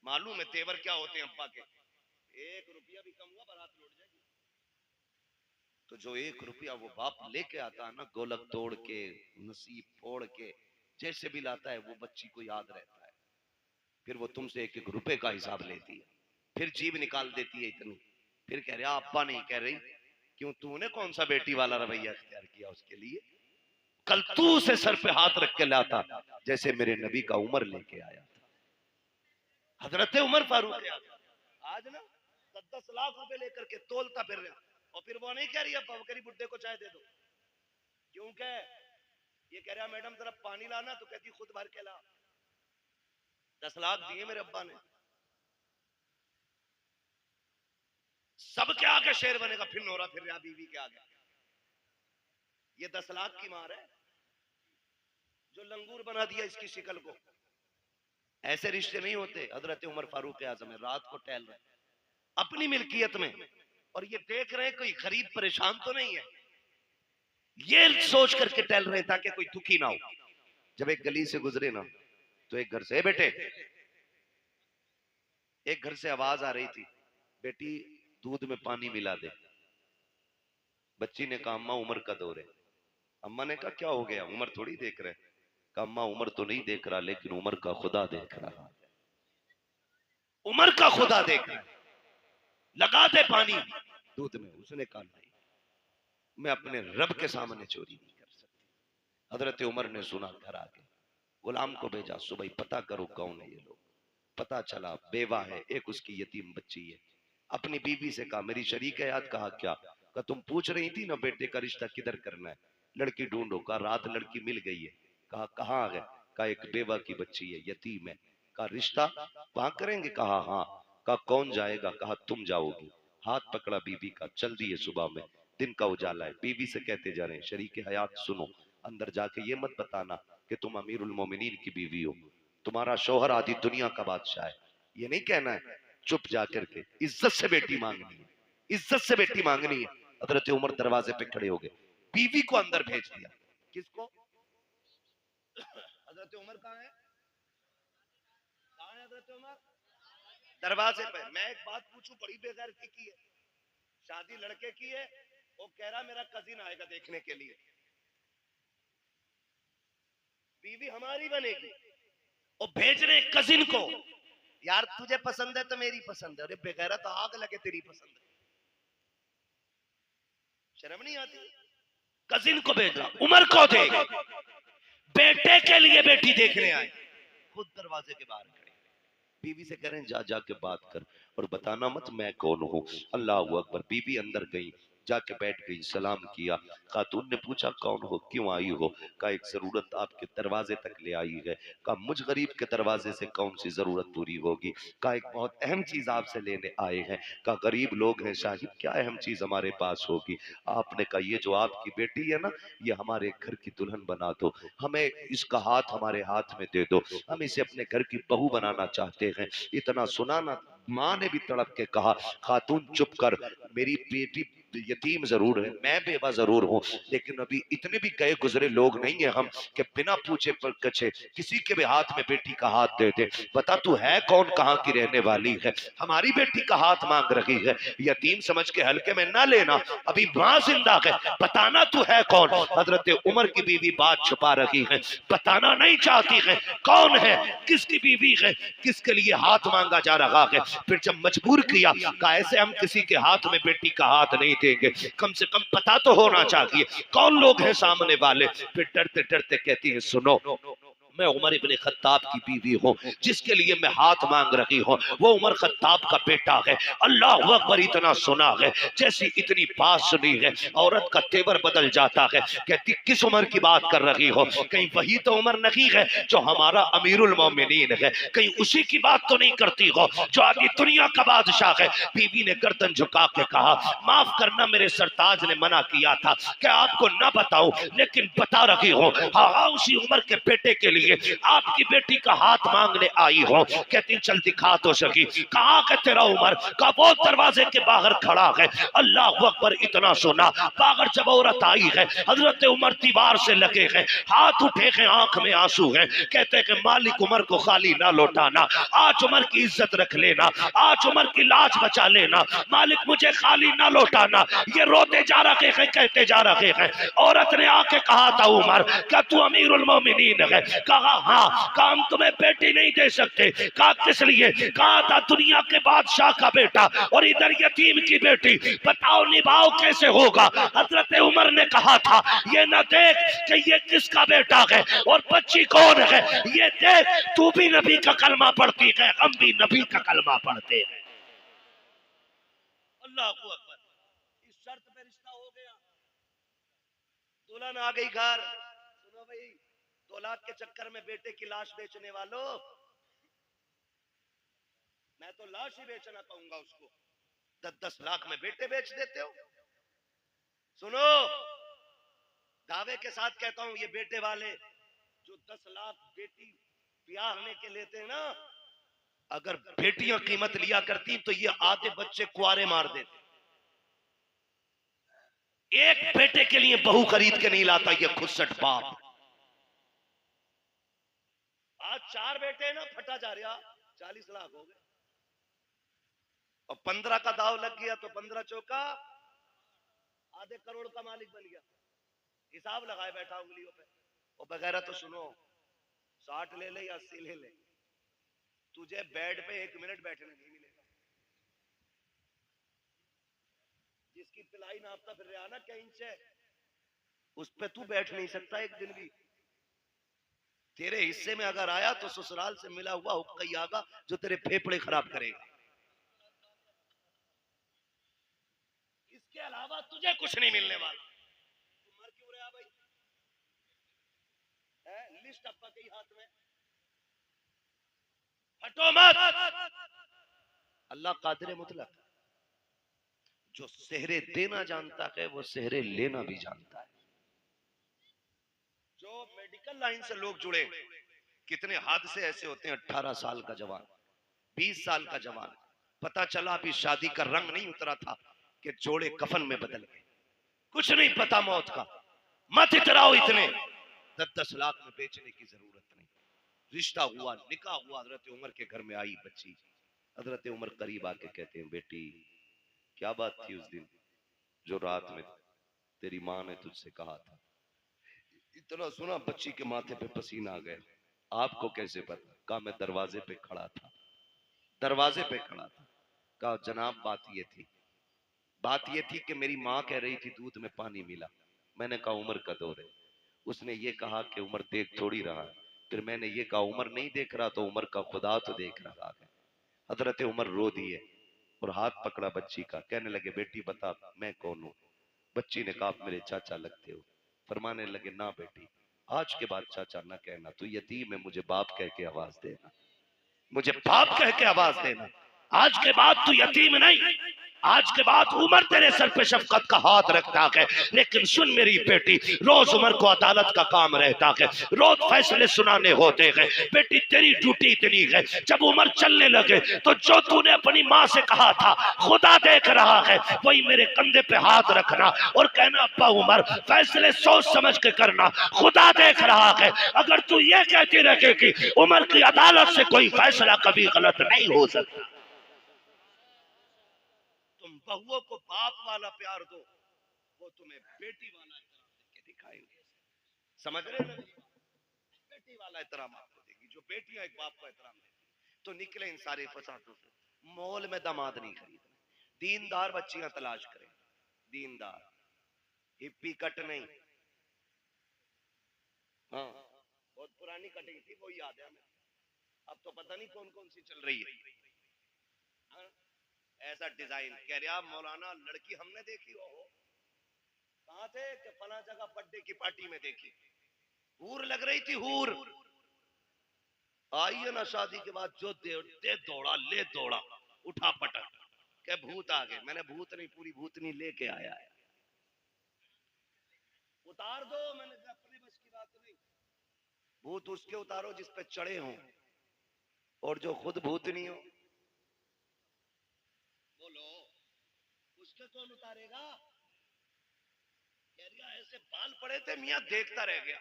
Speaker 1: मालूम है तेवर क्या होते हैं अब्बा के, 1 रुपया भी कम हुआ बारात लौट जाएगी। तो जो 1 रुपया वो बाप लेके आता है ना, गोलक तोड़ के, नसीब फोड़ के, जैसे भी लाता है, वो बच्ची को याद रहता है। फिर वो तुमसे 1-1 रुपए का हिसाब लेती है, फिर जीभ निकाल देती है इतनी, फिर कह रहा अब्बा नहीं कह रही, क्यों तूने कौन सा बेटी वाला रवैया इख्तियार किया उसके लिए? कल तू उसे सर पे हाथ रख के लाता जैसे मेरे नबी का उमर लेके आया था, हजरत उमर फारूक। आज ना 10-10 लाख रुपए लेकर के तोलता फिर रहा, और फिर वो नहीं कह रही अब्बा, वो कह रही बुड्ढे को चाय दे दो। क्यों कह ये कह रहा मैडम जरा पानी लाना, तो कहती खुद भर के ला। 10 लाख दिए मेरे अब्बा ने, सबके आगे शेर बनेगा, फिर नोरा फिर रहा बीवी के आगे। ये 10 लाख की मार है जो लंगूर बना दिया इसकी शिकल को। ऐसे रिश्ते नहीं होते। हजरत उमर फारूक आजम रात को टहल रहे अपनी मिल्कियत में, और ये देख रहे हैं कोई गरीब परेशान तो नहीं है, ये सोच करके टहल रहे ताकि कोई दुखी ना हो। जब एक गली से गुजरे ना, तो एक घर से, बेटे, एक घर से आवाज आ रही थी, बेटी दूध में पानी मिला दे। बच्ची ने कहा अम्मा उमर का दौर है। अम्मा ने कहा क्या हो गया, उमर थोड़ी देख रहे। कहा अम्मा उमर तो नहीं देख रहा, लेकिन उमर का खुदा देख रहा है, उमर का खुदा देख रहा है, लगा दे पानी दूध में। उसने कहा नहीं, मैं अपने रब के सामने चोरी नहीं कर सकती। हजरत उमर ने सुना, घर आके गुलाम को भेजा, सुबह पता करो कौन है ये लोग। पता चला बेवा है, एक उसकी यतीम बच्ची है। अपनी बीवी से कहा मेरी शरीक है याद। कहा क्या? कहा तुम पूछ रही थी ना बेटे का रिश्ता किधर करना है, लड़की ढूंढो। कहा रात लड़की मिल गई है। कहा कहाँ है? कहा एक बेवा की बच्ची है, यतीम है। कहा रिश्ता वहां करेंगे? कहा हाँ। कहा कौन जाएगा? कहा तुम जाओगी। हाथ पकड़ा बीबी का, चल दिए सुबह में, दिन का उजाला है। बीवी से कहते जा रहे हैं शरीक हयात सुनो, अंदर जाके ये मत बताना कि तुम अमीरुल मोमिनीन की बीवी हो, तुम्हारा शौहर आधी दुनिया का बादशाह है, ये नहीं कहना है। चुप जाकर के इज्जत से बेटी मांगनी है, इज्जत से बेटी मांगनी है। हजरत उमर दरवाजे पे खड़े हो गए, बीवी को अंदर भेज दिया। किसको? हजरत उमर कहाँ है? कहाँ है हजरत उमर? दरवाजे पे। मैं एक बात पूछूं, बड़ी बेगैरती की है, शादी लड़के की है, वो कह रहा मेरा कजिन आएगा देखने के लिए, बीवी हमारी बनेगी, और भेज रहे कजिन को, यार तुझे पसंद है तो मेरी पसंद है। अरे बेगैरत, आग लगे तेरी पसंद है, शर्म नहीं आती? कजिन को भेज रहा, उमर को देख, बेटे के लिए बेटी देखने आए, खुद दरवाजे के बाहर खड़े। बीवी से कह रहे हैं जा जाके बात कर और बताना मत मैं कौन हूँ। अल्लाह अकबर। बीवी अंदर गई, जाके बैठ गई, सलाम किया। खातून ने पूछा कौन हो, क्यों आई हो? कहा एक जरूरत आपके दरवाजे तक ले आई है। कहा मुझ गरीब के दरवाजे से कौन सी जरूरत पूरी होगी? कहा एक बहुत अहम चीज आपसे लेने आए हैं। कहा गरीब लोग हैं साहिब, क्या अहम चीज हमारे पास होगी? आपने कहा ये जो आपकी बेटी है ना, ये हमारे घर की दुल्हन बना दो, हमें इसका हाथ हमारे हाथ में दे दो, हम इसे अपने घर की बहू बनाना चाहते हैं। इतना सुना ना, माँ ने भी तड़प के कहा खातून चुप कर, मेरी बेटी यतीम जरूर है, मैं बेवा जरूर हूँ, लेकिन अभी इतने भी गए गुजरे लोग नहीं है हम कि बिना पूछे पर कछे किसी के भी हाथ में बेटी का हाथ दे दे। बता तू है कौन, कहाँ की रहने वाली है, हमारी बेटी का हाथ मांग रही है। यतीम समझ के हल्के में ना लेना, अभी माँ जिंदा है, बताना तू है कौन। हजरत उमर की बीवी बात छुपा रही है, बताना नहीं चाहती है कौन है, किसकी बीवी है, किसके लिए हाथ मांगा जा रहा है। फिर जब मजबूर किया, कहा ऐसे हम किसी के हाथ में बेटी का हाथ नहीं देंगे, कम से कम पता तो होना चाहिए कौन लोग हैं सामने वाले। फिर डरते डरते कहती है सुनो, मैं उमर इब्ने खत्ताब की बीवी हूँ, जिसके लिए मैं हाथ मांग रही हूँ वो उमर खत्ताब का बेटा है। अल्लाह अकबर। इतना सुना है, जैसी इतनी बात सुनी है औरत का तेवर बदल जाता है। कहती किस उमर की बात कर रही हो? कहीं वही तो उमर नहीं है जो हमारा अमीरुल मोमिनीन है? कहीं उसी की बात तो नहीं करती हो जो आगे दुनिया का बादशाह है? बीवी ने गर्दन झुका के कहा माफ करना, मेरे सरताज ने मना किया था कि आपको ना बताऊं, लेकिन बता रही हूँ। हाँ, उसी उमर के बेटे के लिए
Speaker 5: लिए आपकी बेटी का हाथ मांगने आई हो। कहती चल दिखा तो सकी। कहा कि तेरा उमर का वो दरवाजे के बाहर खड़ा है। अल्लाह अकबर इतना सुना, बाहर जब औरत आई है, हजरत उमर दीवार से लगे हैं, हाथ उठे हैं, आंख में आंसू है। कहते हैं कि मालिक उमर को खाली ना लौटाना, आज उमर की इज्जत रख लेना, आज उमर की लाज बचा लेना, मालिक मुझे खाली ना लौटाना। ये रोते जा रहे हैं, कहते जा रहे हैं। औरत ने आके कहा था उमर क्या तू अमीरुल मोमिनीन है? कहा हाँ। कहा हम तुम्हें बेटी नहीं दे सकते। कहा किस लिए? कहा था दुनिया के बादशाह का बेटा और इधर यतीम की बेटी, बताओ निभाओ कैसे होगा? हजरत उमर ने कहा था ये ना देख कि ये किसका बेटा है और बच्ची कौन है, ये देख तू भी नबी का कलमा पढ़ती है, हम भी नबी का कलमा पढ़ते हैं। अल्लाह अकबर। इस शर्त पे रिश्ता हो गया, दुल्हन आ गई घर। सुनो भाई, 2 लाख के चक्कर में बेटे की लाश बेचने वालों, मैं तो लाश ही बेचना कहूंगा उसको। 10-10 लाख में बेटे बेच देते हो। सुनो, दावे के साथ कहता हूं, ये बेटे वाले जो 10 लाख बेटी ब्याहने के लेते हैं ना, अगर बेटियां कीमत लिया करती तो ये आधे बच्चे कुआरे मार देते। एक बेटे के लिए बहू खरीद के नहीं लाता ये खुदसट बाप। आज 4 बेटे ना, फटा जा रहा, 40 लाख हो गए और 15 का दाव लग गया तो 15 चौका आधे करोड़ का मालिक बन गया। हिसाब लगाए बैठा उंगलियों पे। और वगैरह तो सुनो, 60 ले ले या 80 ले ले, तुझे बेड पे 1 मिनट बैठने नहीं मिलेगा। जिसकी पिलाई नापता फिर रहा ना क्या इंच है, उस पे तू बैठ नहीं सकता एक दिन भी। तेरे हिस्से में अगर आया तो ससुराल से मिला हुआ हुक्का ही आगा जो तेरे फेफड़े खराब करेगा। इसके अलावा तुझे कुछ नहीं मिलने वाला। तुम मर क्यों रहा भाई? लिस्ट अप्पा के हाथ में, हटो मत। अल्लाह कादिर मुतलक, जो सेहरे देना जानता है वो सेहरे लेना भी जानता है। जो मेडिकल लाइन से लोग जुड़े, कितने हादसे ऐसे होते हैं। 18 साल का जवान, 20 साल का जवान, पता चला अभी शादी का रंग नहीं उतरा था कि जोड़े कफन में बदल गए। कुछ नहीं पता मौत का। मत इतराओ इतने। 10-10 लाख में बेचने की जरूरत नहीं। रिश्ता हुआ, निकाह हुआ, हजरत उमर के घर में आई बच्ची। हजरत उमर करीब आके कहते हैं बेटी क्या बात थी उस दिन जो रात में तेरी माँ ने तुझसे कहा था? इतना सुना बच्ची के माथे पे पसीना आ गए। आपको कैसे पता? कहा मैं दरवाजे पे खड़ा था, दरवाजे पे खड़ा था। कहा जनाब बात ये थी कि मेरी माँ कह रही थी दूध में पानी मिला। मैंने कहा उमर का दौर है। उसने ये कहा कि उमर देख थोड़ी रहा है। फिर मैंने ये कहा उमर नहीं देख रहा तो उमर का खुदा तो देख रहा है। हजरत उमर रो दिए और हाथ पकड़ा बच्ची का। कहने लगे बेटी बता मैं कौन हूँ? बच्ची ने कहा आप मेरे चाचा लगते हो। फरमाने लगे ना बेटी, आज के बाद चाचा ना कहना, तू यतीम है, मुझे बाप कह के आवाज देना, मुझे बाप कह के आवाज देना। आज के बाद तू यतीम नहीं, आज के बाद उमर तेरे सर पे शफकत का हाथ रखता है। लेकिन सुन मेरी बेटी, रोज उमर को अदालत का काम रहता है, रोज फैसले सुनाने होते हैं। बेटी तेरी ड्यूटी इतनी है, जब उमर चलने लगे तो जो तूने अपनी माँ से कहा था खुदा देख रहा है, वही मेरे कंधे पे हाथ रखना और कहना अब्बा उमर फैसले सोच समझ के करना, खुदा देख रहा है। अगर तू ये कहती रहेगी उमर की अदालत से कोई फैसला कभी गलत नहीं हो सकता। बहुओं को बाप वाला प्यार दो, वो तुम्हें बेटी वाला एहतराम देके दिखाएंगे। समझ रहे हैं? बेटी वाला एहतराम आपको देगी। जो बेटियां एक बाप को एहतराम देती तो निकले इन सारे फसादों से। मॉल में दामाद नहीं खरीदना, दीनदार बच्चियां तलाश करें, दीनदार, हिप्पी कट नहीं। हाँ बहुत पुरानी कटिंग थी वो याद है हमें, अब तो पता नहीं कौन कौन सी चल रही है। हाँ? ऐसा डिजाइन कह रहा मौलाना लड़की हमने देखी हो। कहां थे? कि फला जगह बर्थडे की पार्टी में देखी, हूर लग रही थी हूर। आई है ना शादी के बाद जो दे दौड़ा ले दौड़ा, उठा पटक के भूत आ गए। मैंने भूत नहीं पूरी भूतनी लेके आया है, उतार दो। मैंने अपने बस की बात नहीं। भूत उसके उतारो जिस पे चढ़े हों और जो खुद भूत नहीं हो। बोलो उसके कौन उतारेगा? ऐसे बाल पड़े थे मियां, देखता रह गया।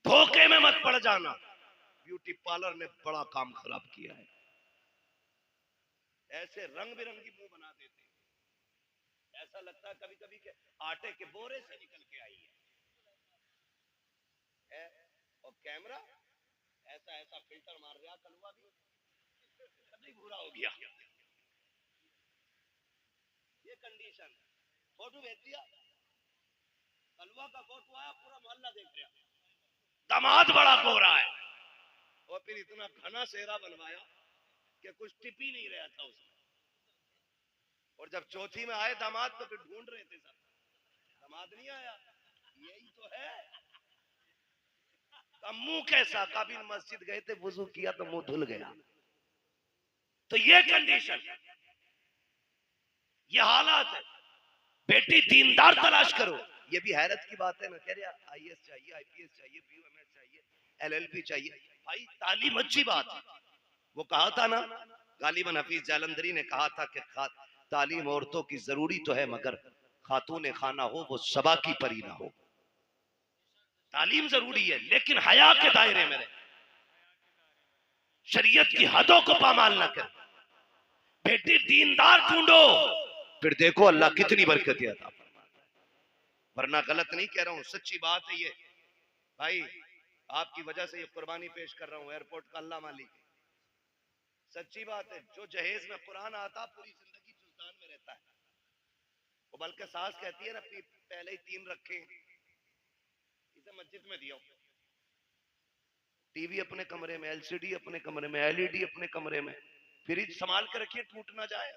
Speaker 5: धोखे में मत पड़ जाना, ब्यूटी पार्लर ने बड़ा काम खराब किया है। ऐसे रंग बिरंगी मुंह बना देते, ऐसा लगता है कभी कभी के आटे के बोरे से निकल के आई है। और कैमरा ऐसा ऐसा फिल्टर मार रहा, कलवा भी कभी बुरा हो गया। ये कंडीशन, फोटो भेज दिया, कलवा का फोटो आया, पूरा मोहल्ला देख रहा, दामाद बड़ा गोरा है। और फिर इतना घना सेहरा बनवाया कि कुछ टिप ही नहीं रहा था उसमें। और जब चौथी में आए दामाद तो फिर ढूंढ रहे थे सब, दामाद नहीं आया, यही तो है। मुंह कैसा, काबिल मस्जिद गए थे, वुजू किया तो मुंह धुल गया। तो ये कंडीशन, ये हालात है। बेटी दीनदार तलाश करो। ये भी हैरत की बात है ना, कह रहे आईएएस चाहिए, आईपीएस चाहिए, बीयूएमएस चाहिए, एलएलबी चाहिए। भाई तालीम अच्छी बात है। वो कहा था ना, गालिबन हफीज जालंधरी ने कहा था कि तालीम औरतों की जरूरी तो है, मगर खातून खाना हो वो सबा की परी ना हो। तालीम जरूरी है लेकिन हया के दायरे में रहे, शरीयत की हदों को पामाल न कर। बेटी दीनदार ढूंढो, फिर देखो अल्लाह कितनी बरकतें अता फरमाता है। वरना गलत नहीं कह रहा हूं, सच्ची बात है ये। भाई आपकी वजह से ये कुर्बानी पेश कर रहा हूं, एयरपोर्ट का अल्लाह मालिक, सच्ची बात है। जो जहेज में कुरान आता पूरी जिंदगी जुजदान में रहता है। वो बल्कि सास कहती है ना, पहले ही 3 रखे, इसे मस्जिद में दिया, टीवी अपने कमरे में, एलसीडी अपने कमरे में, एलईडी अपने कमरे में, फ्रिज संभाल कर रखिए टूट ना जाए,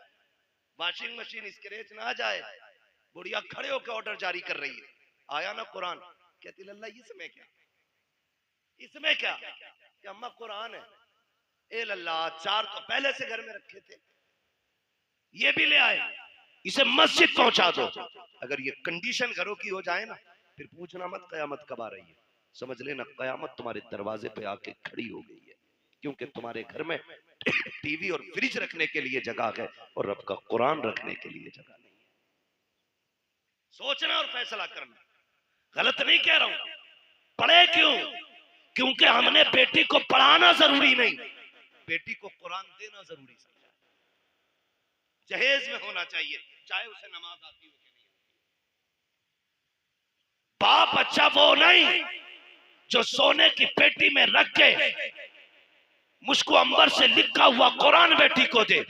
Speaker 5: वॉशिंग मशीन स्क्रैच ना जाए। बुढ़िया खड़े होकर ऑर्डर जारी कर रही है, आया ना कुरान, कहती लल्ला इसमें क्या, इसमें क्या? कि अम्मा कुरान है। ए लल्ला 4 तो पहले से घर में रखे थे, ये भी ले आए, इसे मस्जिद पहुंचा दो। अगर ये कंडीशन घरों की हो जाए ना, फिर पूछना मत कयामत कब आ रही है। समझ लेना कयामत तुम्हारे दरवाजे पे आके खड़ी हो गई है, क्योंकि तुम्हारे घर में टीवी और फ्रिज रखने के लिए जगह है और रब का कुरान रखने के लिए जगह नहीं है। सोचना और फैसला करना। गलत नहीं कह रहा हूं, पढ़े क्यों? क्योंकि हमने बेटी को पढ़ाना जरूरी नहीं, बेटी को कुरान देना जरूरी समझा। जहेज में होना चाहिए, चाहे उसे नमाज आती हो कि नहीं। बाप अच्छा वो नहीं जो सोने की पेटी में रख के मुझको अंबर से लिखा हुआ कुरान बेटी को दे।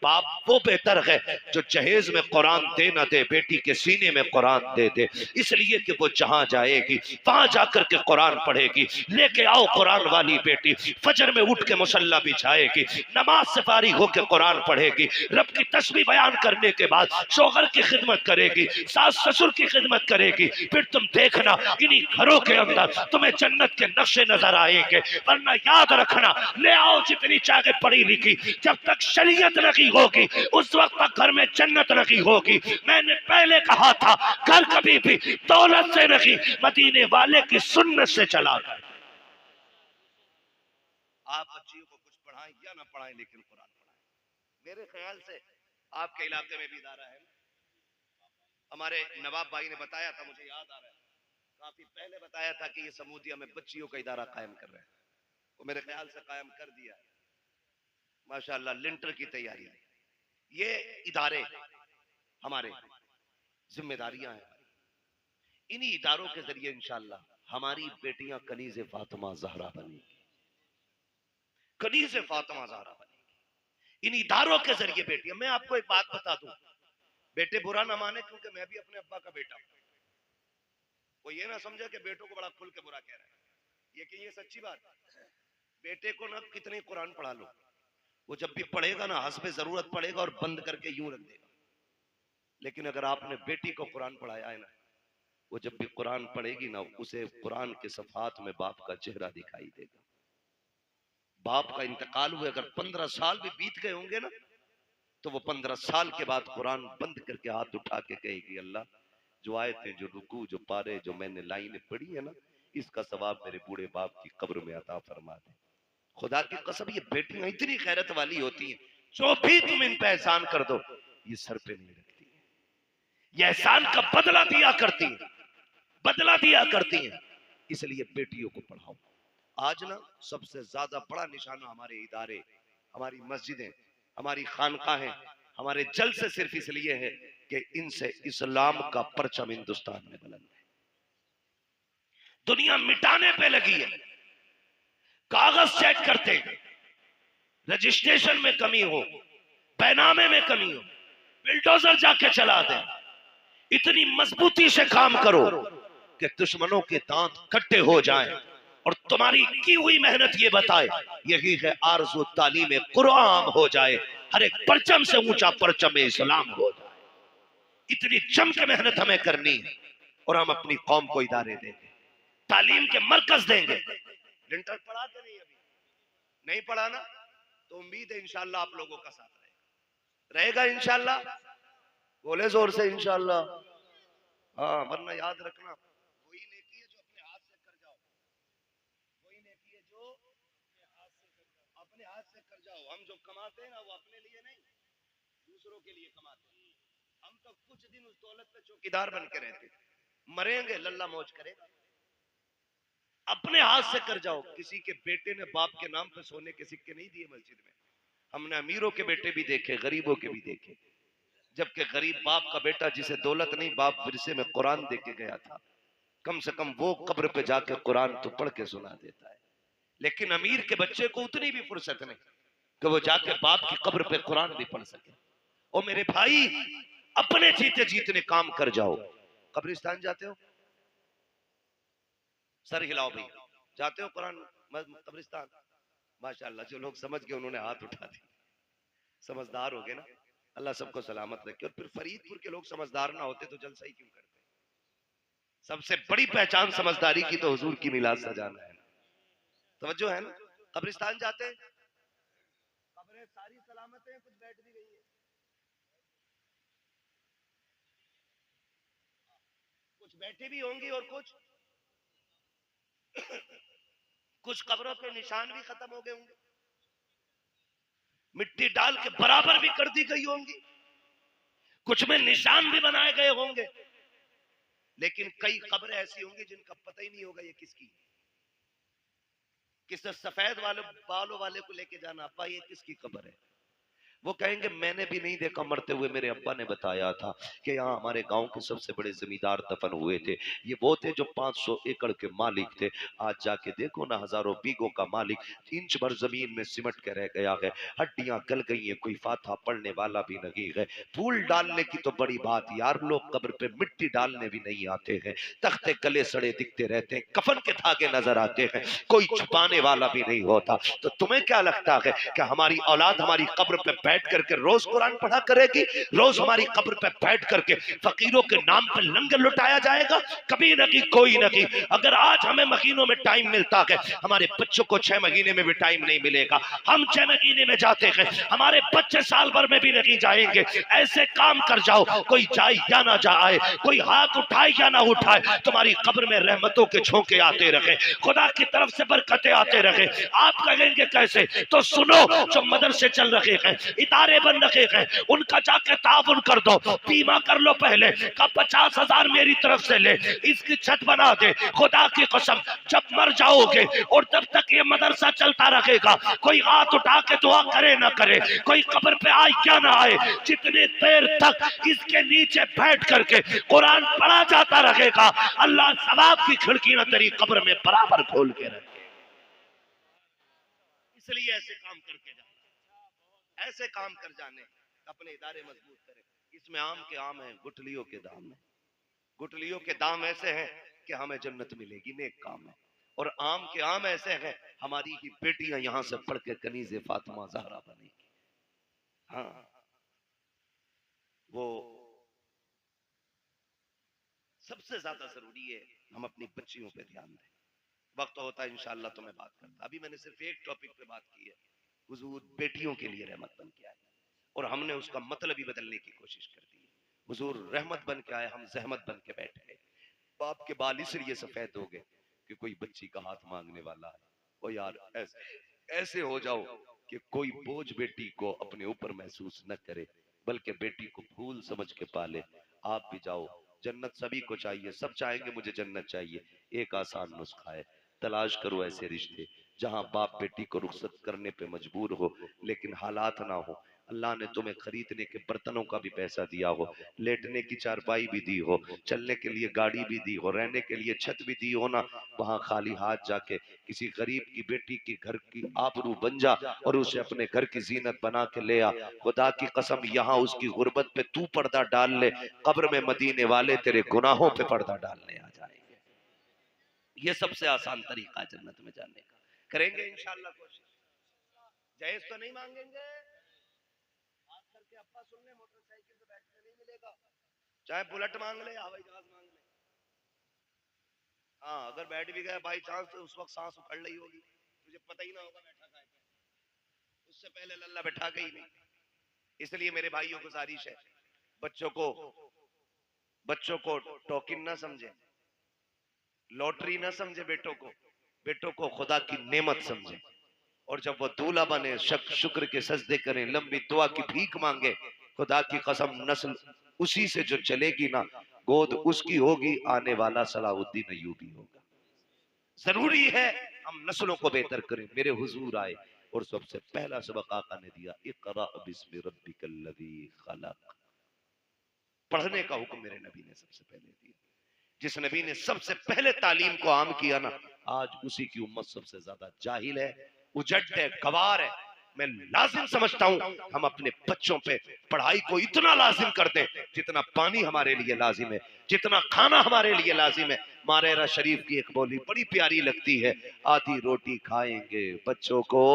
Speaker 5: बाप वो बेहतर है जो जहेज में कुरान दे ना दे, बेटी के सीने में कुरान दे दे, इसलिए कि वो जहां जाएगी वहां जाकर के कुरान पढ़ेगी। लेके आओ कुरान वाली बेटी, फजर में उठ के मुसल्ला बिछाएगी, नमाज से फारिग होकर कुरान पढ़ेगी, रब की तस्बीह बयान करने के बाद शौहर की खिदमत करेगी, सास ससुर की खिदमत करेगी। फिर तुम देखना इन्हीं घरों के अंदर तुम्हें जन्नत के नक्शे नजर आएंगे। वरना याद रखना, ले आओ जितनी चाहे पढ़ी लिखी, जब तक शरीयत नहीं होगी उस वक्त तक घर में जन्नत नहीं होगी। मैंने पहले कहा था, घर कभी भी दौलत से नहीं, मदीने वाले की सुन्नत से चला कर। आप बच्चियों को कुछ पढ़ाएं या ना पढ़ाएं, लेकिन कुरान पढ़ाएं। मेरे ख्याल से आपके इलाके में भी इदारा है, हमारे नवाब भाई ने बताया था, मुझे याद आ रहा है, काफी पहले बताया था कि ये समूदिया में बच्चियों का इदारा कायम कर रहे हैं। वो मेरे ख्याल से कायम कर दिया है, माशाअल्लाह। लिंटर की तैयारी, ये इदारे हमारे जिम्मेदारियां हैं। इन्हीं इदारों के जरिए इंशाअल्लाह हमारी बेटियां कनीज़े फातिमा ज़हरा बनेगी, कनीज़े फातिमा ज़हरा बनेगी इन इदारों के जरिए बेटियां। मैं आपको एक बात बता दूं, बेटे बुरा ना माने, क्योंकि मैं भी अपने अब्बा का बेटा हूं। वो ये ना समझे कि बेटों को बड़ा खुल के बुरा कह रहा है, ये कि ये सच्ची बात। बेटे को ना कितने कुरान पढ़ा लो, वो जब भी पढ़ेगा ना हस्बे जरूरत पढ़ेगा और बंद करके यूं रख देगा। लेकिन अगर आपने बेटी को कुरान पढ़ाया है ना, वो जब भी कुरान पढ़ेगी ना, उसे कुरान के सफात में बाप का चेहरा दिखाई देगा। बाप का इंतकाल हुए अगर 15 साल भी बीत गए होंगे ना, तो वो 15 साल के बाद कुरान बंद करके हाथ उठा के कहेगी, अल्लाह जो आयतें, जो रुकू, जो पारे, जो मैंने लाइनें पढ़ी है ना, इसका सवाब मेरे बूढ़े बाप की कब्र में अता फरमा दे। खुदा की कसम, ये बेटियां इतनी गैरत वाली होती हैं, जो भी तुम इन पे एहसान कर दो ये सर पे नहीं रखती है, ये एहसान का बदला दिया करती है, बदला दिया करती है। इसलिए बेटियों को पढ़ाओ। आज ना सबसे ज्यादा बड़ा निशाना हमारे इदारे, हमारी मस्जिदें, हमारी खानकाहें, हमारे जलसे सिर्फ इसलिए है कि इनसे इस्लाम का परचम हिंदुस्तान में बुलंद है। दुनिया मिटाने पे लगी है, कागज चेक करते हैं, रजिस्ट्रेशन में कमी हो, बैनामे में कमी हो, बिल्डोजर जाके चला दे। इतनी मजबूती से काम करो कि दुश्मनों के दांत कट्टे हो जाएं और तुम्हारी की हुई मेहनत ये बताए, यही है आरज़ू तालीम कुरान हो जाए, हर एक परचम से ऊंचा परचम इस्लाम हो जाए। इतनी जम के मेहनत हमें करनी है और हम अपनी कौम को इदारे देंगे, तालीम के मरकज देंगे। लिंटर पढ़ाते नहीं, अभी नहीं पढ़ाना तो उम्मीद है इंशाल्लाह आप लोगों का साथ रहेगा इंशाल्लाह। बोले जोर से इंशाल्लाह। हाँ, वरना याद रखना, वही नेकी है जो अपने हाथ से कर जाओ, वही नेकी है जो अपने हाथ से कर जाओ। हम जो कमाते हैं ना वो अपने लिए नहीं, दूसरों के लिए कमाते हैं। हम तो कुछ दिन उस दौलत पे चौकीदार बन के रहते, मरेंगे लल्ला मौज करेगा। अपने हाथ से कर जाओ। किसी के बेटे ने बाप के नाम पे सोने के सिक्के नहीं दिए मस्जिद में। हमने अमीरों के बेटे भी देखे, गरीबों के भी देखे, जबकि गरीब बाप का बेटा जिसे दौलत नहीं, बाप विरसे में कुरान दे के गया था, कम से कम वो कब्र पे जाकर कुरान तो पढ़ के सुना देता है। लेकिन अमीर के बच्चे को उतनी भी फुर्सत नहीं कि वो जाके बाप की कब्र पे कुरान भी पढ़ सके। और मेरे भाई, अपने जीते जीतने काम कर जाओ। कब्रिस्तान जाते हो? सर हिलाओ भाई। जाते हो कुरान कब्रिस्तान? माशाल्लाह, जो लोग समझ गए उन्होंने हाथ उठा दिए। समझदार हो गए ना, अल्लाह सबको सलामत रखे। और फिर फरीदपुर के लोग समझदार ना होते तो जलसा ही क्यों करते? सबसे बड़ी पहचान समझदारी की तो हुजूर की मिलाद सजाना है। तवज्जो है ना? कब्रिस्तान जाते हैं, कब्रें सारी सलामत है, कुछ बैठ भी गई है, कुछ बैठी भी होंगी और कुछ कब्रों के निशान भी खत्म हो गए होंगे, मिट्टी डाल के बराबर भी कर दी गई होंगी, कुछ में निशान भी बनाए गए होंगे। लेकिन कई कब्रें ऐसी होंगी जिनका पता ही नहीं होगा ये किसकी। किसी सफेद बालों वाले को लेके जाना, अब्बा ये किसकी कब्र है? वो कहेंगे मैंने भी नहीं देखा मरते हुए, मेरे अब्बा ने बताया था कि यहाँ हमारे गांव के सबसे बड़े जमींदार दफन हुए थे। ये वो थे जो 500 एकड़ के मालिक थे। आज जाके देखो ना, हजारों बीघों का मालिक इंच भर जमीन में सिमट के रह गया है, हड्डियां गल गई है, कोई फाथा पड़ने वाला भी नहीं है। फूल डालने की तो बड़ी बात यार, लोग कब्र पे मिट्टी डालने भी नहीं आते हैं, तख्ते गले सड़े दिखते रहते हैं, कफन के धागे नजर आते हैं, कोई छुपाने वाला भी नहीं होता। तो तुम्हें क्या लगता है कि हमारी औलाद हमारी कब्र पे बैठ करके रोज कुरान पढ़ा करेगी? रोज हमारी कब्र पे बैठ करके फकीरों के नाम पे लंगर लुटाया जाएगा? कभी नहीं, कोई नहीं। अगर आज हमें महीनों में टाइम मिलता है, हमारे बच्चों को 6 महीने में भी टाइम नहीं मिलेगा। हम 6 महीने में जाते हैं, हमारे बच्चे साल भर में भी नहीं जाएंगे। ऐसे काम कर जाओ, कोई जाए या ना जाए, कोई हाथ उठाए या ना उठाए, तुम्हारी कब्र में रहमतों के झोंके आते रहे, खुदा की तरफ से बरकतें आते रहे। आप कहेंगे कैसे? तो सुनो, जो मदरसे चल रहे हैं, इदारे बन रहे हैं, उनका जाके ताउन कर दो, बीमा कर लो पहले का 50,000 मेरी तरफ से ले, इसकी छत बना दे। खुदा की कसम, जब मर जाओगे और तब तक ये मदरसा चलता रहेगा, कोई हाथ उठा के दुआ करे ना करे, कोई कब्र पे आए क्या ना आए, जितने देर तक इसके नीचे बैठ करके कुरान पढ़ा जाता रहेगा, अल्लाह सवाब की खिड़की ना तेरी कब्र में बराबर खोल के रखे। इसलिए ऐसे काम करके जाना, ऐसे काम कर जाने, अपने इदारे मजबूत करें। इसमें आम के आम है, गुठलियों के दाम है। गुठलियों के दाम ऐसे हैं कि हमें जन्नत मिलेगी, नेक काम है। और आम के आम ऐसे हैं, हमारी ही बेटियां यहां से पढ़ के कनीज़े फातिमा ज़हरा बनेगी। हाँ, वो सबसे ज्यादा जरूरी है हम अपनी बच्चियों पे ध्यान दें। वक्त होता है इंशाअल्लाह तो मैं बात करता, अभी मैंने सिर्फ एक टॉपिक पे बात की है, हुजूर बेटियों के लिए रहमत बन के आए और हमने उसका मतलब ही बदलने की कोशिश कर दी है। हुजूर रहमत बन के आए, हम जहमत बन के बैठे हैं। बाप के बाल इसलिए सफेद हो गए कि कोई बच्ची का हाथ मांगने वाला है। ओ यार ऐसे हो जाओ कि कोई बोझ बेटी को अपने ऊपर महसूस न करे, बल्कि बेटी को फूल समझ के पाले। आप भी जाओ, जन्नत सभी को चाहिए, सब चाहेंगे मुझे जन्नत चाहिए। एक आसान नुस्खा है, तलाश करो ऐसे रिश्ते जहां बाप बेटी को रुखसत करने पे मजबूर हो लेकिन हालात ना हो। अल्लाह ने तुम्हें खरीदने के बर्तनों का भी पैसा दिया हो, लेटने की चारपाई भी दी हो, चलने के लिए गाड़ी भी दी हो, रहने के लिए छत भी दी हो ना, वहां खाली हाथ जाके किसी गरीब की बेटी के घर की आबरू बन जा और उसे अपने घर की जीनत बना के ले आ। खुदा की कसम, यहाँ उसकी गुर्बत पे तू पर्दा डाल ले, कब्र में मदीने वाले तेरे गुनाहों पे पर्दा डालने आ जाएंगे। ये सबसे आसान तरीका है जन्नत में जाने का। करेंगे इंशाअल्लाह कोशिश। जहेज तो नहीं मांगेंगे, हाथ करके अब्बा सुन ले, मोटरसाइकिल पे बैठने नहीं मिलेगा, चाहे बुलेट मांग ले, हवाई जहाज मांग ले। हाँ, अगर बैठ भी गया बाई चांस तो उस वक्त सांस उखड़ रही होगी, तुझे पता ही ना होगा बैठा का है, उससे पहले लल्ला बैठा गई नहीं। इसलिए मेरे भाइयों को गुजारिश है, बच्चों को टोकन ना समझे, लॉटरी ना समझे, बेटों को खुदा की नेमत समझे। और जब वो दूल्हा बने, शुक्र के सजदे करें, लंबी दुआ की भीख मांगे। खुदा की कसम, नस्ल उसी से जो चलेगी ना, गोद उसकी होगी, आने वाला सलाहुद्दीन अय्यूबी होगा। जरूरी है हम नस्लों को बेहतर करें। मेरे हुजूर आए और सबसे पहला सबक आका ने दिया, इक़रा बिस्मि रब्बिकल्लज़ी खलक़। पढ़ने का हुक्म मेरे नबी ने सबसे पहले दिया। जिस नबी ने सबसे पहले तालीम को आम किया ना, आज उसी की उम्मत सबसे ज्यादा जाहिल है, उजट है, गवार है। मैं लाजिम समझता हूं हम अपने बच्चों पे पढ़ाई को इतना लाजिम कर दें जितना पानी हमारे लिए लाजिम है, जितना खाना हमारे लिए लाजिम है। मारेरा शरीफ की एक बोली बड़ी प्यारी लगती है, आधी रोटी खाएंगे बच्चों को,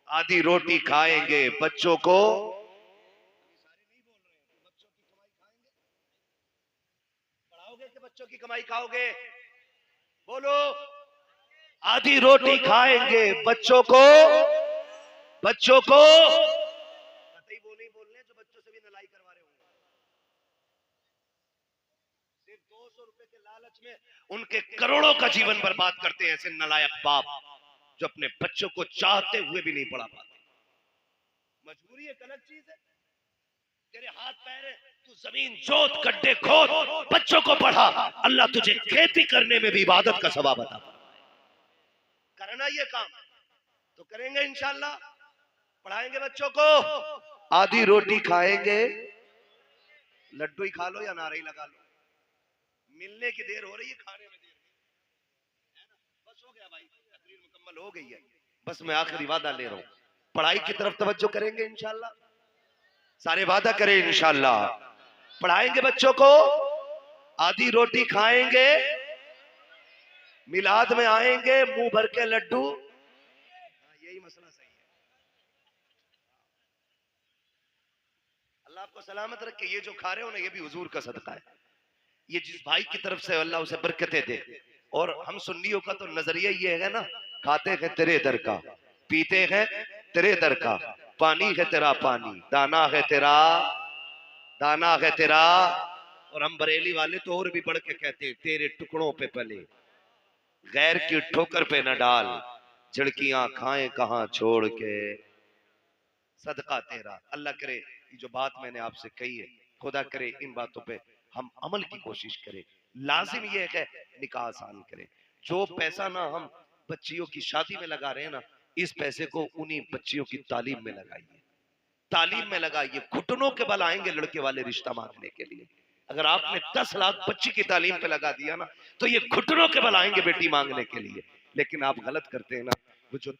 Speaker 5: आधी रोटी खाएंगे बच्चों को, बच्चों की कमाई खाओगे, बोलो, आधी रोटी खाएंगे बच्चों को, कतई बोलने जो बच्चों से भी नलाई करवा रहे होंगे। सिर्फ 200 रुपए के लालच में उनके करोड़ों का जीवन बर्बाद करते हैं ऐसे नलायक बाप जो अपने बच्चों को चाहते हुए भी नहीं पढ़ा पाते। मजबूरी एक अलग चीज है, तेरे हाथ पैर है, तू जमीन जोत, गड्ढे खोद, बच्चों को पढ़ा, अल्लाह तुझे खेती करने में भी इबादत का सवाब अता फरमाए। करना ये काम तो करेंगे इंशाअल्लाह। पढ़ाएंगे बच्चों को, आधी रोटी खाएंगे, लड्डू ही खा लो या नारे ही लगा लो, मिलने की देर हो रही है, खाने में देर है ना। बस हो गया भाई, तकरीर मुकम्मल हो गई है, बस मैं आखिरी वादा ले रहा हूं, पढ़ाई की तरफ तवज्जो करेंगे इंशाअल्लाह, सारे वादा करें इंशाअल्लाह। पढ़ाएंगे बच्चों को, आधी रोटी खाएंगे, मिलाद में आएंगे, मुंह भर के लड्डू, यही मसला सही है। अल्लाह आपको सलामत रखे। ये जो खा रहे हो ना, ये भी हुजूर का सदका है। ये जिस भाई की तरफ से अल्लाह उसे बरकतें दे। और हम सुन्नियों का तो नजरिया ये है ना, खाते हैं तेरे दर का, पीते हैं तेरे दर का, पानी है तेरा पानी, दाना है तेरा। और हम बरेली वाले तो और भी बढ़ के कहते हैं, तेरे टुकड़ों पे पले, गैर की ठोकर पे न डाल, झिड़कियां खाएं कहां छोड़ के, सदका तेरा। अल्लाह करे ये जो बात मैंने आपसे कही है, खुदा करे इन बातों पे हम अमल की कोशिश करें। लाजिम ये है निकाह आसान करें। जो पैसा ना हम बच्चियों की शादी में लगा रहे हैं ना, इस पैसे को उन्हीं बच्चियों की तालीम में लगाइए, तालीम में लगाइए। घुटनों के बल आएंगे लड़के वाले रिश्ता मांगने के लिए। अगर आपने 10 लाख बच्ची की तालीम पे लगा दिया ना, तो ये घुटनों के बल आएंगे बेटी मांगने के लिए। लेकिन आप गलत करते हैं ना, वो जो